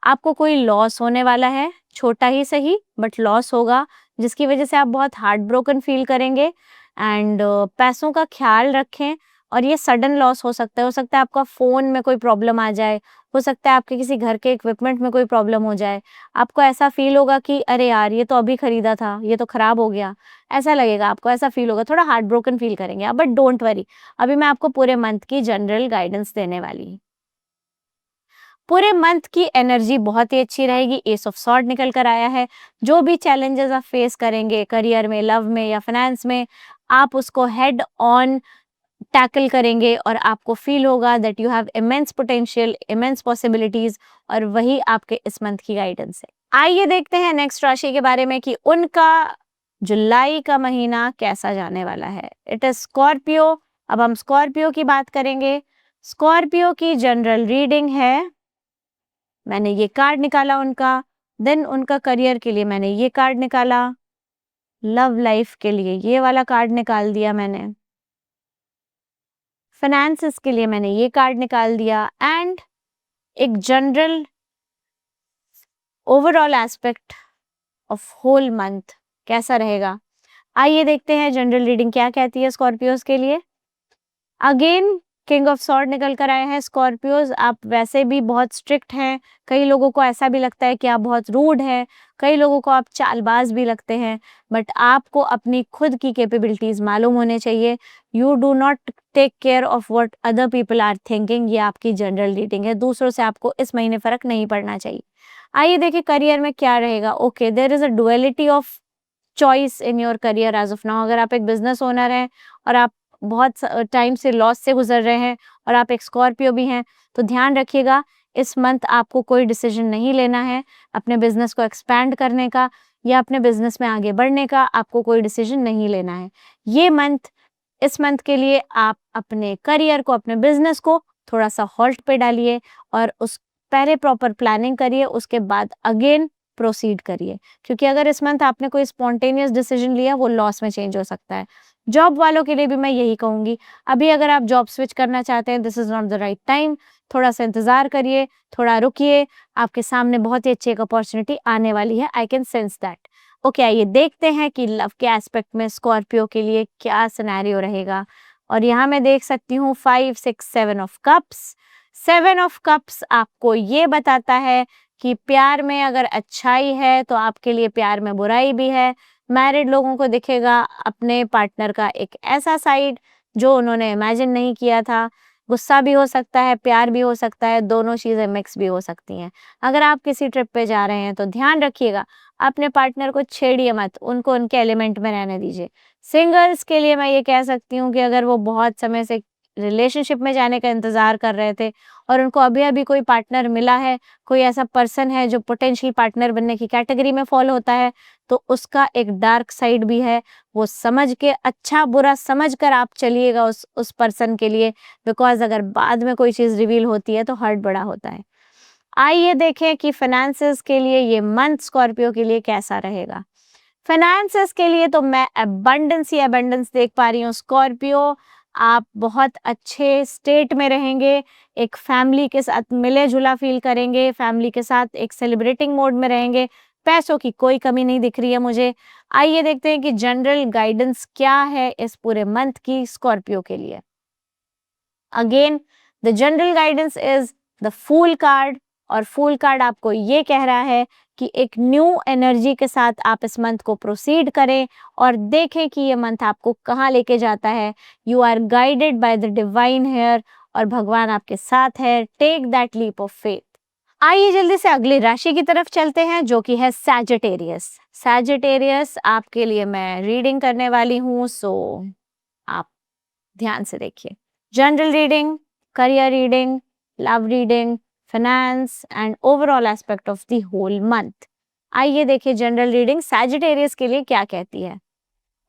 आपको कोई लॉस होने वाला है, छोटा ही सही बट लॉस होगा, जिसकी वजह से आप बहुत हार्ट ब्रोकन फील करेंगे। एंड पैसों का ख्याल रखें और ये सडन लॉस हो सकता है आपका फ़ोन में कोई प्रॉब्लम आ जाए, हो सकता है आपके किसी घर के इक्विपमेंट में कोई प्रॉब्लम हो जाए। आपको ऐसा फ़ील होगा कि अरे यार ये तो अभी खरीदा था, ये तो ख़राब हो गया, ऐसा लगेगा आपको, ऐसा फ़ील होगा, थोड़ा हार्ट ब्रोकन फील करेंगे आप। बट डोंट वरी, अभी मैं आपको पूरे मंथ की जनरल गाइडेंस देने वाली हूँ। पूरे मंथ की एनर्जी बहुत ही अच्छी रहेगी। एस ऑफ सॉर्ड निकल कर आया है। जो भी चैलेंजेस आप फेस करेंगे करियर में, लव में या फाइनेंस में, आप उसको हेड ऑन टैकल करेंगे और आपको फील होगा that you have immense potential, immense possibilities, और वही आपके इस मंथ की गाइडेंस है। आइए देखते हैं नेक्स्ट राशि के बारे में कि उनका जुलाई का महीना कैसा जाने वाला है। It is Scorpio. अब हम स्कॉर्पियो की बात करेंगे। स्कॉर्पियो की जनरल रीडिंग है, मैंने ये कार्ड निकाला उनका। देन उनका करियर के लिए मैंने ये कार्ड निकाला। लव लाइफ के लिए ये वाला कार्ड निकाल दिया मैंने। फाइनेंसेस के लिए मैंने ये कार्ड निकाल दिया। एंड एक general overall aspect of whole month कैसा रहेगा। आइए देखते हैं जनरल रीडिंग क्या कहती है स्कॉर्पियोज के लिए। अगेन किंग ऑफ सॉर्ड निकल कर आए हैं। स्कॉर्पियोज, आप वैसे भी बहुत स्ट्रिक्ट हैं, कई लोगों को ऐसा भी लगता है कि आप बहुत रूड हैं, कई लोगों को आप चालबाज भी लगते हैं, बट आपको अपनी खुद की कैपेबिलिटीज मालूम होने चाहिए। You do not take care of what other people are thinking. ये आपकी जनरल रीडिंग है, दूसरों से आपको इस महीने फर्क नहीं पड़ना चाहिए। आइए देखिए करियर में क्या रहेगा। Okay, there is a duality of choice in your career as of now. अगर आप एक बिजनेस ओनर हैं और आप बहुत टाइम से लॉस से गुजर रहे हैं और आप एक स्कॉर्पियो भी हैं, तो ध्यान रखिएगा इस मंथ आपको कोई डिसीजन नहीं लेना है अपने बिजनेस को एक्सपैंड करने का या अपने बिजनेस में आगे बढ़ने का। आपको कोई डिसीजन नहीं लेना है ये मंथ। इस मंथ के लिए आप अपने करियर को, अपने बिजनेस को थोड़ा सा हॉल्ट पे डालिए और उस पहले प्रॉपर प्लानिंग करिए, उसके बाद अगेन प्रोसीड करिए, क्योंकि अगर इस मंथ आपने कोई स्पॉन्टेनियस डिसीजन लिया वो लॉस में चेंज हो सकता है। जॉब वालों के लिए भी मैं यही कहूंगी, अभी अगर आप जॉब स्विच करना चाहते हैं, this is not the right time. थोड़ा सा इंतजार करिए, थोड़ा रुकिए, आपके सामने बहुत ही अच्छी एक अपॉर्चुनिटी आने वाली है। I can sense that. Okay, आइए देखते हैं कि लव के एस्पेक्ट में स्कॉर्पियो के लिए क्या सिनेरियो रहेगा। और यहाँ मैं देख सकती हूँ 5, 6, 7 ऑफ कप्स। 7 ऑफ कप्स आपको ये बताता है कि प्यार में अगर अच्छाई है तो आपके लिए प्यार में बुराई भी है। मैरिड लोगों को दिखेगा अपने पार्टनर का एक ऐसा साइड जो उन्होंने इमेजिन नहीं किया था। गुस्सा भी हो सकता है, प्यार भी हो सकता है, दोनों चीज़ें मिक्स भी हो सकती हैं। अगर आप किसी ट्रिप पे जा रहे हैं तो ध्यान रखिएगा, अपने पार्टनर को छेड़िए मत, उनको उनके एलिमेंट में रहने दीजिए। सिंगल्स के लिए मैं ये कह सकती हूँ कि अगर वो बहुत समय से रिलेशनशिप में जाने का इंतज़ार कर रहे थे और उनको अभी-अभी कोई पार्टनर मिला है, कोई ऐसा पर्सन है जो पोटेंशियल पार्टनर बनने की कैटेगरी में फॉल होता है, तो उसका एक डार्क साइड भी है। वो समझ के, अच्छा-बुरा समझ कर आप चलिएगा उस पर्सन के लिए, बिकॉज़ अगर बाद में कोई चीज़ रिवील होती है तो हर्ट बड़ा होता है। आइए देखें कि फाइनेंसेस के लिए ये मंथ स्कॉर्पियो के लिए कैसा रहेगा। फाइनेंसेस के लिए तो मैं अबंडेंस ही अबंडेंस देख पा रही हूँ स्कॉर्पियो। आप बहुत अच्छे स्टेट में रहेंगे, एक फैमिली के साथ मिले जुला फील करेंगे, फैमिली के साथ एक सेलिब्रेटिंग मोड में रहेंगे, पैसों की कोई कमी नहीं दिख रही है मुझे। आइए देखते हैं कि जनरल गाइडेंस क्या है इस पूरे मंथ की स्कॉर्पियो के लिए। Again the general guidance is the fool card, और फूल कार्ड आपको ये कह रहा है कि एक न्यू एनर्जी के साथ आप इस मंथ को प्रोसीड करें और देखें कि ये मंथ आपको कहाँ लेके जाता है। You are guided by the divine here, और भगवान आपके साथ है। Take that leap of faith. आइए जल्दी से अगली राशि की तरफ चलते हैं जो कि है सैजिटेरियस। सैजिटेरियस आपके लिए मैं रीडिंग करने वाली हूँ, सो आप ध्यान से देखिए। General reading, career reading, love reading, finance and overall aspect of the whole month. आइए देखिए जनरल रीडिंग सैजिटेरियस के लिए क्या कहती है।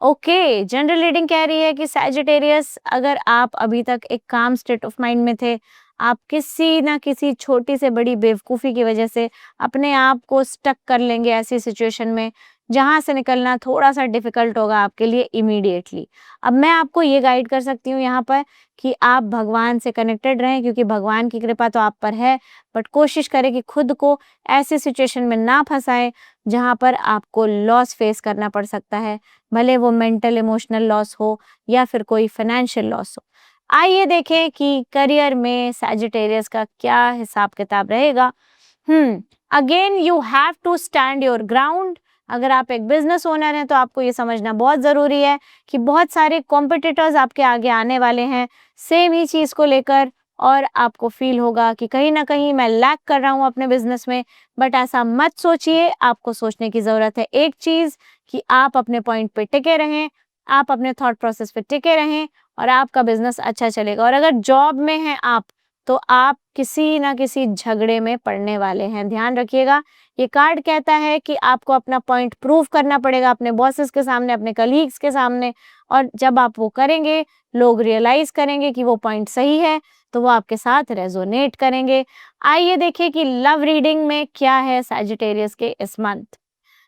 ओके, जनरल रीडिंग कह रही है कि सैजिटेरियस, अगर आप अभी तक एक काम स्टेट ऑफ माइंड में थे, आप किसी ना किसी छोटी से बड़ी बेवकूफ़ी की वजह से अपने आप को स्टक कर लेंगे ऐसी सिचुएशन में, जहाँ से निकलना थोड़ा-सा डिफ़िकल्ट होगा आपके लिए इमीडिएटली। अब मैं आपको ये गाइड कर सकती हूँ यहाँ पर कि आप भगवान से कनेक्टेड रहें, क्योंकि भगवान की कृपा तो आप पर है, बट कोशिश करें कि खुद को ऐसी सिचुएशन में ना फँसाएँ, जहाँ पर आपको लॉस फ़ेस करना पड़ सकता है। भले वो मेंटल इमोशनल लॉस हो या फिर कोई फाइनेंशियल लॉस हो। आइए देखें कि करियर में सैजिटेरियस का क्या हिसाब किताब रहेगा। Again you have to stand your ground. अगर आप एक बिजनेस ओनर हैं तो आपको ये समझना बहुत ज़रूरी है कि बहुत सारे कॉम्पिटिटर्स आपके आगे आने वाले हैं सेम ही चीज़ को लेकर, और आपको फील होगा कि कहीं ना कहीं मैं लैक कर रहा हूँ अपने बिजनेस में। बट ऐसा मत सोचिए, आपको सोचने की ज़रूरत है एक चीज़, कि आप अपने पॉइंट पे टिके रहें, आप अपने थॉट प्रोसेस पे टिके रहें, और आपका बिजनेस अच्छा चलेगा। और अगर जॉब में हैं आप, तो आप किसी ना किसी झगड़े में पड़ने वाले हैं, ध्यान रखिएगा। ये कार्ड कहता है कि आपको अपना पॉइंट प्रूव करना पड़ेगा अपने बॉसेस के सामने, अपने कलीग्स के सामने, और जब आप वो करेंगे, लोग रियलाइज करेंगे कि वो पॉइंट सही है, तो वो आपके साथ रेजोनेट करेंगे। आइए देखिए कि लव रीडिंग में क्या है सैजिटेरियस के इस month.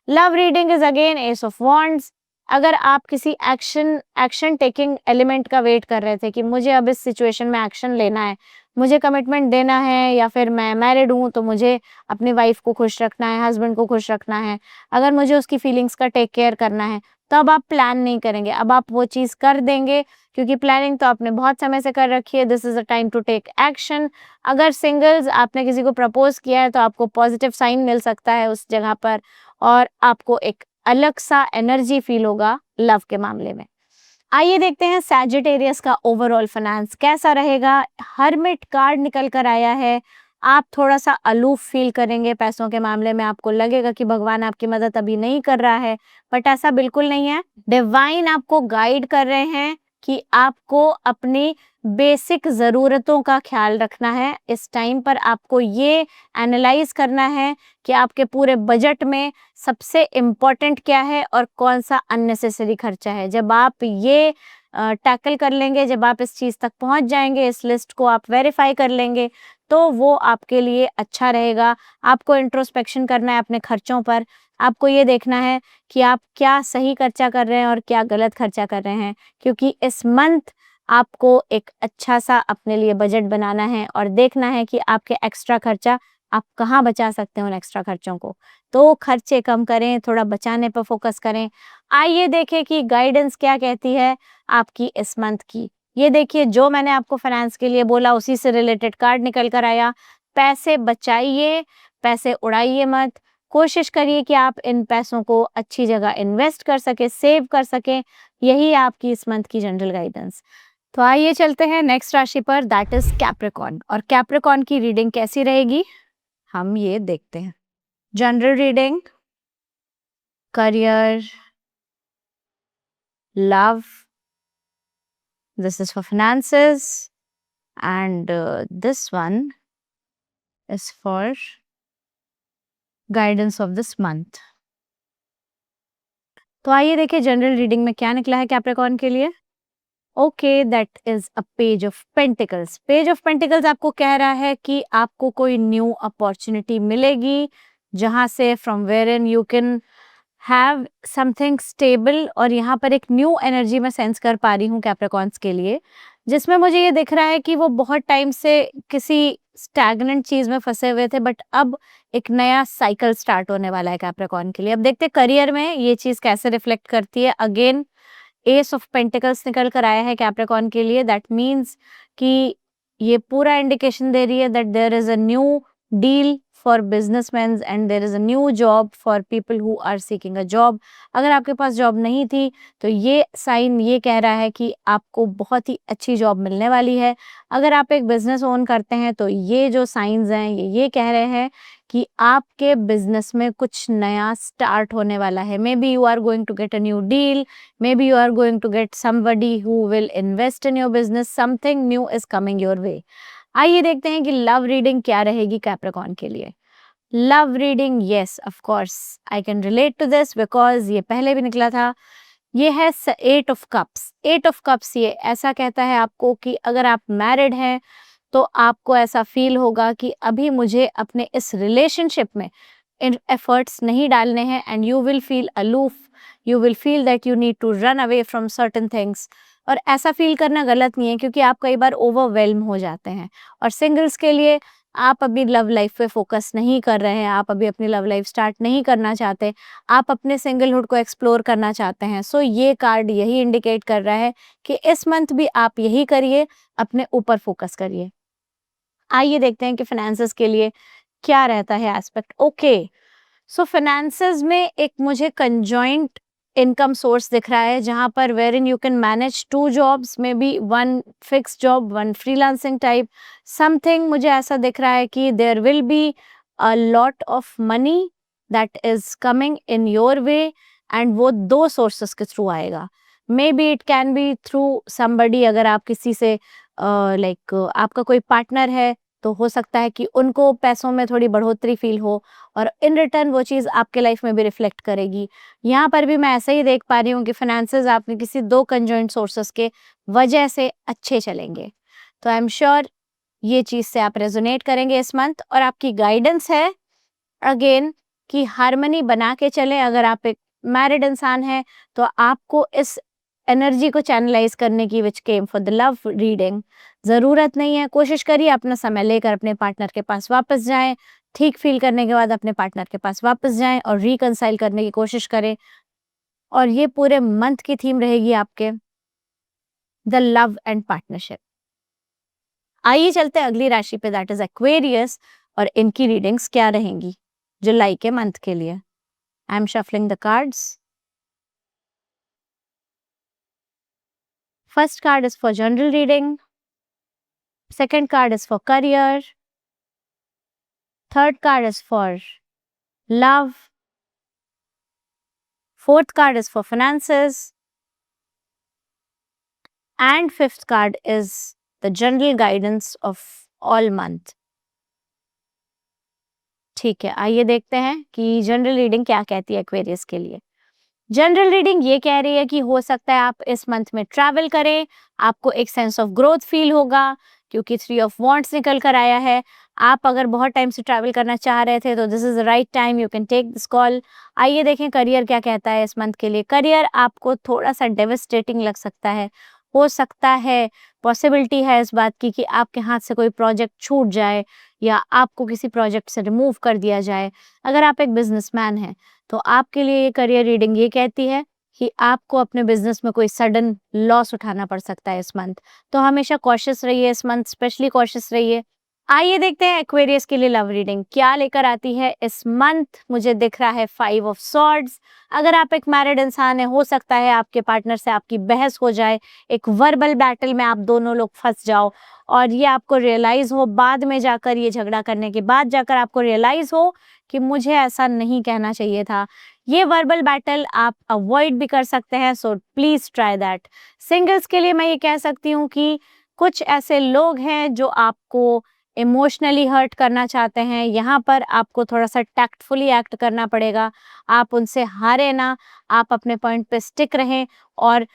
Love reading is again S of wands. अगर आप किसी एक्शन टेकिंग एलिमेंट का वेट कर रहे थे कि मुझे अब इस सिचुएशन में एक्शन लेना है, मुझे कमिटमेंट देना है, या फिर मैं मैरिड हूँ तो मुझे अपनी वाइफ को खुश रखना है, हस्बैंड को खुश रखना है, अगर मुझे उसकी फीलिंग्स का टेक केयर करना है, तो अब आप प्लान नहीं करेंगे, अब आप वो चीज़ कर देंगे, क्योंकि प्लानिंग तो आपने बहुत समय से कर रखी है। This is a time to take action. अगर सिंगल्स आपने किसी को प्रपोज किया है तो आपको पॉजिटिव साइन मिल सकता है उस जगह पर, और आपको एक अलग सा एनर्जी फील होगा लव के मामले में। आइए देखते हैं सैजिटेरियस का ओवरऑल फाइनेंस कैसा रहेगा। हर्मिट कार्ड निकल कर आया है। आप थोड़ा सा अलूफ फील करेंगे पैसों के मामले में, आपको लगेगा कि भगवान आपकी मदद अभी नहीं कर रहा है, बट ऐसा बिल्कुल नहीं है। डिवाइन आपको गाइड कर रहे हैं कि आपको अपनी बेसिक ज़रूरतों का ख्याल रखना है। इस टाइम पर आपको ये एनालाइज करना है कि आपके पूरे बजट में सबसे इम्पोर्टेंट क्या है और कौन सा अननेसेसरी खर्चा है। जब आप ये टैकल कर लेंगे, जब आप इस चीज़ तक पहुंच जाएंगे, इस लिस्ट को आप वेरीफाई कर लेंगे, तो वो आपके लिए अच्छा रहेगा। आपको इंट्रोस्पेक्शन करना है अपने खर्चों पर। आपको ये देखना है कि आप क्या सही खर्चा कर रहे हैं और क्या गलत खर्चा कर रहे हैं, क्योंकि इस मंथ आपको एक अच्छा सा अपने लिए बजट बनाना है और देखना है कि आपके एक्स्ट्रा खर्चा आप कहाँ बचा सकते हैं उन एक्स्ट्रा खर्चों को। तो खर्चे कम करें, थोड़ा बचाने पर फोकस करें। आइए देखें कि गाइडेंस क्या कहती है आपकी इस मंथ की। ये देखिए, जो मैंने आपको फाइनेंस के लिए बोला उसी से रिलेटेड कार्ड निकल कर आया। पैसे बचाइए, पैसे उड़ाइए मत। कोशिश करिए कि आप इन पैसों को अच्छी जगह इन्वेस्ट कर सके, सेव कर सकें। यही आपकी इस मंथ की जनरल गाइडेंस। तो आइए चलते हैं नेक्स्ट राशि पर, दैट इज कैप्रिकॉर्न। और कैप्रिकॉर्न की रीडिंग कैसी रहेगी हम ये देखते हैं। General reading, career, love, this is for finances, and this one is for guidance of this month. तो आइए देखिए जनरल रीडिंग में क्या निकला है कैप्रिकॉर्न के लिए। Okay, that is a page of pentacles. Page of pentacles आपको कह रहा है कि आपको कोई न्यू अपॉर्चुनिटी मिलेगी, जहां से from where in you can have something stable, और यहाँ पर एक न्यू एनर्जी मैं सेंस कर पा रही हूँ कैप्रिकॉर्न्स के लिए, जिसमें मुझे ये दिख रहा है कि वो बहुत टाइम से किसी स्टैग्नेंट चीज में फंसे हुए थे, बट अब एक नया साइकिल स्टार्ट होने वाला है कैप्रिकॉर्न के लिए। अब देखते हैं करियर में ये चीज कैसे रिफ्लेक्ट करती है। अगेन एस ऑफ पेंटिकल्स निकल कर आया है कैप्रिकॉर्न के लिए। दैट मीन्स कि ये पूरा इंडिकेशन दे रही है that there is a new deal for businessman and there is a new job for people who are seeking a job. अगर आपके पास जॉब नहीं थी तो ये साइन ये कह रहा है कि आपको बहुत ही अच्छी जॉब मिलने वाली है। अगर आप एक बिजनेस ओन करते हैं तो ये जो साइंस हैं ये कह रहे हैं कि आपके बिजनेस में कुछ नया स्टार्ट होने वाला है। Maybe you are going to get a new deal, maybe you are going to get somebody who will invest in your business, something new is coming your way। आइए देखते हैं कि लव रीडिंग क्या रहेगी Capricorn के लिए। Love reading, yes of course I can relate to this because ये पहले भी निकला था। ये है 8 of Cups। 8 of Cups ये ऐसा कहता है आपको कि अगर आप मैरिड हैं तो आपको ऐसा फील होगा कि अभी मुझे अपने इस रिलेशनशिप में एफर्ट्स नहीं डालने हैं, and you will feel aloof, you will feel that you need to run away from certain things. और ऐसा फील करना गलत नहीं है क्योंकि आप कई बार ओवरवेल्म हो जाते हैं। और सिंगल्स के लिए आप अभी लव लाइफ पे फोकस नहीं कर रहे हैं, आप अभी अपनी लव लाइफ स्टार्ट नहीं करना चाहते, आप अपने सिंगलहुड को एक्सप्लोर करना चाहते हैं। सो ये कार्ड यही इंडिकेट कर रहा है कि इस मंथ भी आप यही करिए, अपने ऊपर फोकस करिए। आइए देखते हैं कि फाइनेंसेस के लिए क्या रहता है एस्पेक्ट। ओके, सो फाइनेंसेस में एक मुझे कंजॉइंट इनकम सोर्स दिख रहा है जहां पर where in you can manage 2 jobs, maybe 1 fix job 1 freelancing type something. मुझे ऐसा दिख रहा है कि there will be a lot of money that is coming in your way, and वो 2 सोर्सेस के थ्रू आएगा। Maybe it can be through somebody, अगर आप किसी से आपका कोई पार्टनर है तो हो सकता है कि उनको पैसों में थोड़ी बढ़ोतरी फील हो, और इन रिटर्न वो चीज़ आपके लाइफ में भी रिफ्लेक्ट करेगी। यहाँ पर भी मैं ऐसा ही देख पा रही हूँ कि फाइनेंसेस आपने किसी 2 कंजॉइंट सोर्सेस के वजह से अच्छे चलेंगे। तो आई एम श्योर ये चीज़ से आप रेजोनेट करेंगे इस मंथ। और आपकी गाइडेंस है अगेन कि हार्मनी बना के चलें। अगर आप एक मैरिड इंसान हैं तो आपको इस एनर्जी को चैनलाइज करने की which came for the love reading ज़रूरत नहीं है। कोशिश करिए अपना समय लेकर अपने पार्टनर के पास वापस जाएं, ठीक फील करने के बाद अपने पार्टनर के पास वापस जाएं और रिकंसाइल करने की कोशिश करें। और ये पूरे मंथ की थीम रहेगी आपके द लव एंड पार्टनरशिप। आइए चलते हैं अगली राशि पे, दैट इज एक्वेरियस, और इनकी रीडिंग्स क्या रहेंगी जुलाई के मंथ के लिए। I M shuffling the cards. First card is for general reading, second card is for career, third card is for love, fourth card is for finances, and fifth card is the general guidance of all month। ठीक है, आइए देखते हैं कि general reading क्या कहती है Aquarius के लिए। जनरल रीडिंग ये कह रही है कि हो सकता है आप इस मंथ में ट्रैवल करें, आपको एक सेंस ऑफ ग्रोथ फील होगा क्योंकि 3 ऑफ वॉन्ड्स निकल कर आया है। आप अगर बहुत टाइम से ट्रैवल करना चाह रहे थे तो this is the right time, you can take this call. आइए देखें करियर क्या कहता है इस मंथ के लिए। करियर आपको थोड़ा सा डेविस्टेटिंग लग सकता है, हो सकता है पॉसिबिलिटी है इस बात की कि आपके हाथ से कोई प्रोजेक्ट छूट जाए या आपको किसी प्रोजेक्ट से रिमूव कर दिया जाए। अगर आप एक बिजनेसमैन हैं तो आपके लिए ये करियर रीडिंग ये कहती है कि आपको अपने बिजनेस में कोई सडन लॉस उठाना पड़ सकता है इस मंथ। तो हमेशा कॉशियस रहिए इस मंथ, स्पेशली कॉशियस रहिए। आइए देखते हैं एक्वेरियस के लिए लव रीडिंग क्या लेकर आती है इस मंथ। मुझे दिख रहा है 5 ऑफ सॉर्ड्स। अगर आप एक मैरिड इंसान है, हो सकता है आपके पार्टनर से आपकी बहस हो जाए, एक वर्बल बैटल में आप दोनों लोग फंस जाओ और ये आपको रियलाइज हो बाद में जाकर, ये झगड़ा करने के बाद जाकर आपको रियलाइज हो कि मुझे ऐसा नहीं कहना चाहिए था। ये वर्बल बैटल आप अवॉइड भी कर सकते हैं, so please try that. Singles के लिए मैं ये कह सकती हूँ कि कुछ ऐसे लोग हैं जो आपको इमोशनली हर्ट करना चाहते हैं, यहाँ पर आपको थोड़ा सा टैक्टफुली एक्ट करना पड़ेगा। आप उनसे हारे ना, आप अपने पॉइंट पे स्टिक रहें और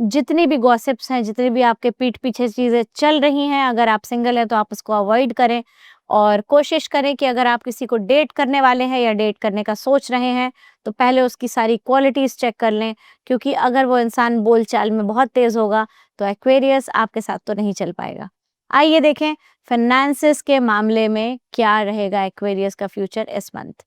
जितनी भी गॉसिप्स हैं, जितनी भी आपके पीठ पीछे चीज़ें चल रही हैं, अगर आप सिंगल हैं तो आप उसको अवॉइड करें और कोशिश करें कि अगर आप किसी को डेट करने वाले हैं या डेट करने का सोच रहे हैं, तो पहले उसकी सारी क्वालिटीज़ चेक कर लें, क्योंकि अगर वो इंसान बोलचाल में बहुत तेज़ होगा, तो एक्वेरियस आपके साथ तो नहीं चल पाएगा। आइए देखें फ़ाइनेंसेस के मामले में क्या रहेगा एक्वेरियस का फ्यूचर इस मंथ।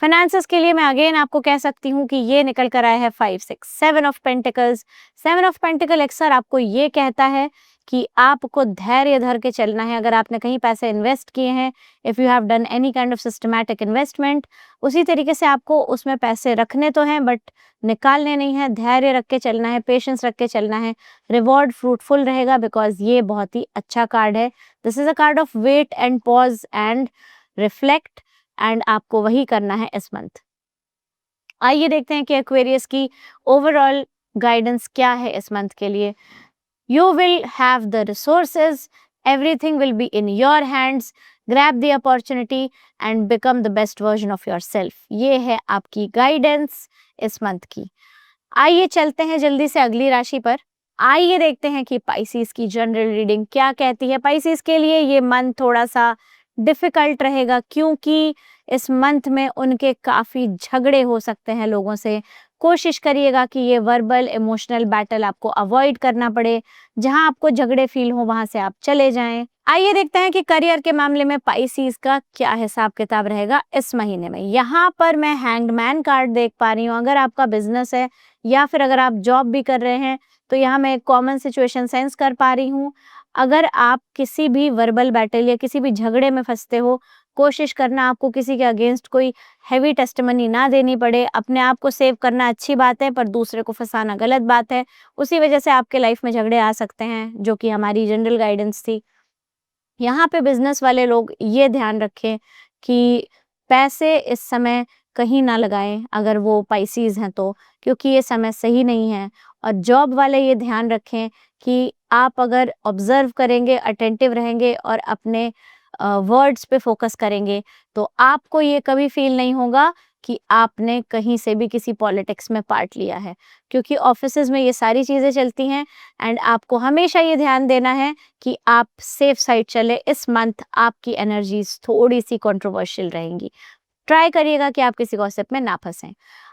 फाइनेंसेस के लिए मैं अगेन आपको कह सकती हूँ कि ये निकल कर आया है 5 6 7 ऑफ पेंटिकल्स। 7 ऑफ पेंटिकल अक्सर आपको ये कहता है कि आपको धैर्य धर के चलना है। अगर आपने कहीं पैसे इन्वेस्ट किए हैं, if you have done any kind of systematic investment, उसी तरीके से आपको उसमें पैसे रखने तो हैं बट निकालने नहीं हैं। धैर्य रख के चलना है, पेशेंस रख के चलना है। रिवॉर्ड फ्रूटफुल रहेगा बिकॉज़ ये बहुत ही अच्छा कार्ड है। This is a card of wait and pause and reflect, and आपको वही करना है इस मंथ। आइए देखते हैं कि एक्वेरियस की ओवरऑल गाइडेंस क्या है इस मंथ के लिए। You will have the resources, everything will be in your hands, grab the opportunity and become the best version of your self. ये है आपकी गाइडेंस इस मंथ की। आइए चलते हैं जल्दी से अगली राशि पर। आइए देखते हैं कि पाइसेस की जनरल रीडिंग क्या कहती है। पाइसेस के लिए ये मंथ थोड़ा सा डिफिकल्ट रहेगा, क्योंकि इस मंथ में उनके काफ़ी झगड़े हो सकते हैं लोगों से। कोशिश करिएगा कि ये वर्बल इमोशनल बैटल आपको अवॉइड करना पड़े। जहां आपको झगड़े फील हो वहां से आप चले जाएं। आइए देखते हैं कि करियर के मामले में पाइसेस का क्या हिसाब किताब रहेगा इस महीने में। यहाँ पर मैं हैंग्ड मैन कार्ड देख पा रही हूँ। अगर आपका बिजनेस है या फिर अगर आप जॉब भी कर रहे हैं, तो यहाँ मैं एक कॉमन सिचुएशन सेंस कर पा रही हूँ। अगर आप किसी भी वर्बल बैटल या किसी भी झगड़े में फंसते हो, कोशिश करना आपको किसी के अगेंस्ट कोई हेवी टेस्टिमनी ना देनी पड़े। अपने आप को सेव करना अच्छी बात है, पर दूसरे को फंसाना गलत बात है। उसी वजह से आपके लाइफ में झगड़े आ सकते हैं, जो कि हमारी जनरल गाइडेंस थी। यहाँ पे बिजनेस वाले लोग ये ध्यान रखें कि पैसे इस समय कहीं ना लगाएं, अगर वो पाइसेस हैं तो, क्योंकि ये समय सही नहीं है। और जॉब वाले ये ध्यान रखें कि आप अगर ऑब्जर्व करेंगे, अटेंटिव रहेंगे और अपने वर्ड्स पे फोकस करेंगे, तो आपको ये कभी फील नहीं होगा कि आपने कहीं से भी किसी पॉलिटिक्स में पार्ट लिया है, क्योंकि ऑफिसेज में ये सारी चीज़ें चलती हैं। एंड आपको हमेशा ये ध्यान देना है कि आप सेफ साइड चले। इस मंथ आपकी एनर्जीज थोड़ी सी कंट्रोवर्शियल रहेंगी। ट्राई करिएगा कि आप किसी गॉसिप में ना फंसें।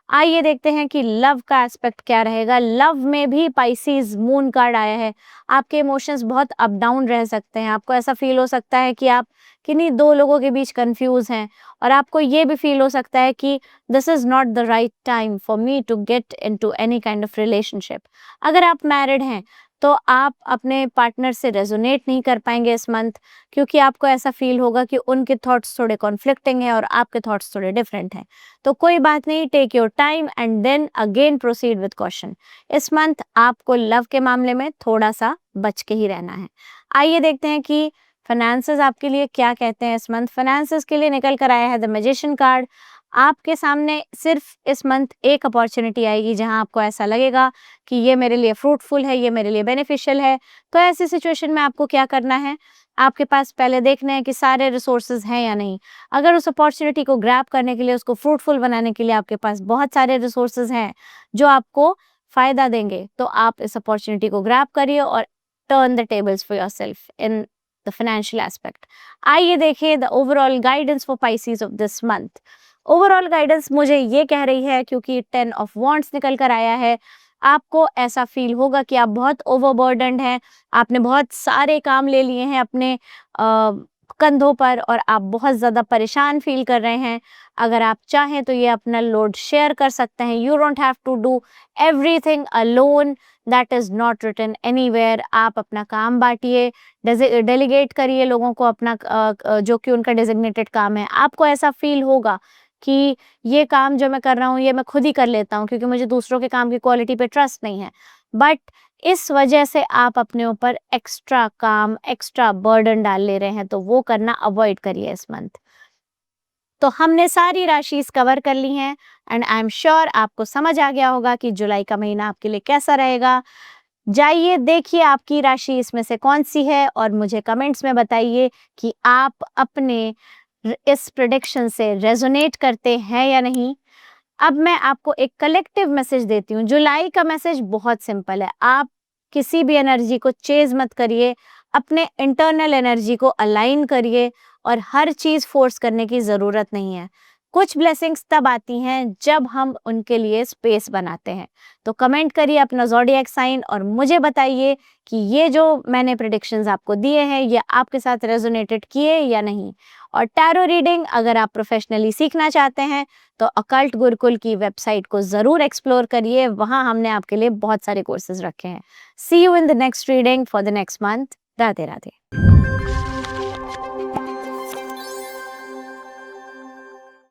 आइए देखते हैं कि लव का एस्पेक्ट क्या रहेगा। लव में भी पाइसेस मून कार्ड आया है। आपके इमोशंस बहुत अप डाउन रह सकते हैं। आपको ऐसा फील हो सकता है कि आप किन्हीं दो लोगों के बीच कंफ्यूज हैं, और आपको ये भी फील हो सकता है कि this is not the right time for me to get into any kind of relationship. अगर आप मैरिड हैं, तो आप अपने पार्टनर से रेजोनेट नहीं कर पाएंगे इस मंथ, क्योंकि आपको ऐसा फील होगा कि उनके थॉट्स थोड़े कॉन्फ्लिक्टिंग हैं और आपके थॉट्स थोड़े डिफरेंट हैं। तो कोई बात नहीं, take your time and then again proceed with caution. इस मंथ आपको लव के मामले में थोड़ा सा बच के ही रहना है। आइए देखते हैं कि फाइनेंसेस आपके लिए क्या कहते हैं इस मंथ। फाइनेंसेस के लिए निकल कर आया है द मैजिशियन कार्ड। आपके सामने सिर्फ इस मंथ एक अपॉर्चुनिटी आएगी जहां आपको ऐसा लगेगा कि ये मेरे लिए फ्रूटफुल है, ये मेरे लिए बेनिफिशियल है। तो ऐसी सिचुएशन में आपको क्या करना है, आपके पास पहले देखना है कि सारे रिसोर्सेज हैं या नहीं। अगर उस अपॉर्चुनिटी को ग्रैब करने के लिए, उसको फ्रूटफुल बनाने के लिए आपके पास बहुत सारे रिसोर्सेज हैं जो आपको फ़ायदा देंगे, तो आप इस अपॉर्चुनिटी को ग्रैब करिए और turn the tables for yourself in the financial aspect. आइए देखिए the overall guidance for Pisces of this month. Overall guidance मुझे ये कह रही है, क्योंकि 10 ऑफ वॉन्ड्स निकल कर आया है, आपको ऐसा फील होगा कि आप बहुत ओवरबर्डन्ड हैं। आपने बहुत सारे काम ले लिए हैं अपने कंधों पर और आप बहुत ज़्यादा परेशान फील कर रहे हैं। अगर आप चाहें तो ये अपना लोड शेयर कर सकते हैं। You don't have to do everything alone, that is not written anywhere. आप अपना काम बांटिए, डेलीगेट करिए लोगों को अपना जो कि उनका डेजिग्नेटेड काम है। आपको ऐसा फील होगा कि ये काम जो मैं कर रहा हूँ ये मैं खुद ही कर लेता हूँ, क्योंकि मुझे दूसरों के काम की क्वालिटी पे ट्रस्ट नहीं है। बट इस वजह से आप अपने ऊपर एक्स्ट्रा काम, एक्स्ट्रा बर्डन डाल ले रहे हैं, तो वो करना अवॉइड करिए इस मंथ। तो हमने सारी राशिस कवर कर ली हैं एंड आई एम श्योर आपको समझ आ गया होगा कि जुलाई का महीना आपके लिए कैसा रहेगा। जाइए देखिए आपकी राशि इसमें से कौन सी है और मुझे कमेंट्स में बताइए कि आप अपने इस प्रेडिक्शन से रेजोनेट करते हैं या नहीं। अब मैं आपको एक कलेक्टिव मैसेज देती हूँ। जुलाई का मैसेज बहुत सिंपल है। आप किसी भी एनर्जी को चेज़ मत करिए, अपने इंटरनल एनर्जी को अलाइन करिए और हर चीज़ फ़ोर्स करने की ज़रूरत नहीं है। कुछ ब्लेसिंग्स तब आती हैं जब हम उनके लिए स्पेस बनाते हैं। तो कमेंट करिए अपना ज़ोडिएक साइन और मुझे बताइए कि ये जो मैंने प्रेडिक्शंस आपको दिए हैं, ये आपके साथ रेज़ोनेटेड किए या नहीं। और टैरो रीडिंग अगर आप प्रोफ़ेशनली सीखना चाहते हैं, तो अकल्ट गुरुकुल की वेबसाइट को ज़रूर एक्सप्लोर करिए, वहाँ हमने आपके लिए बहुत सारे कोर्सेज़ रखे हैं। See you in the next reading for the next month. Radhe Radhe.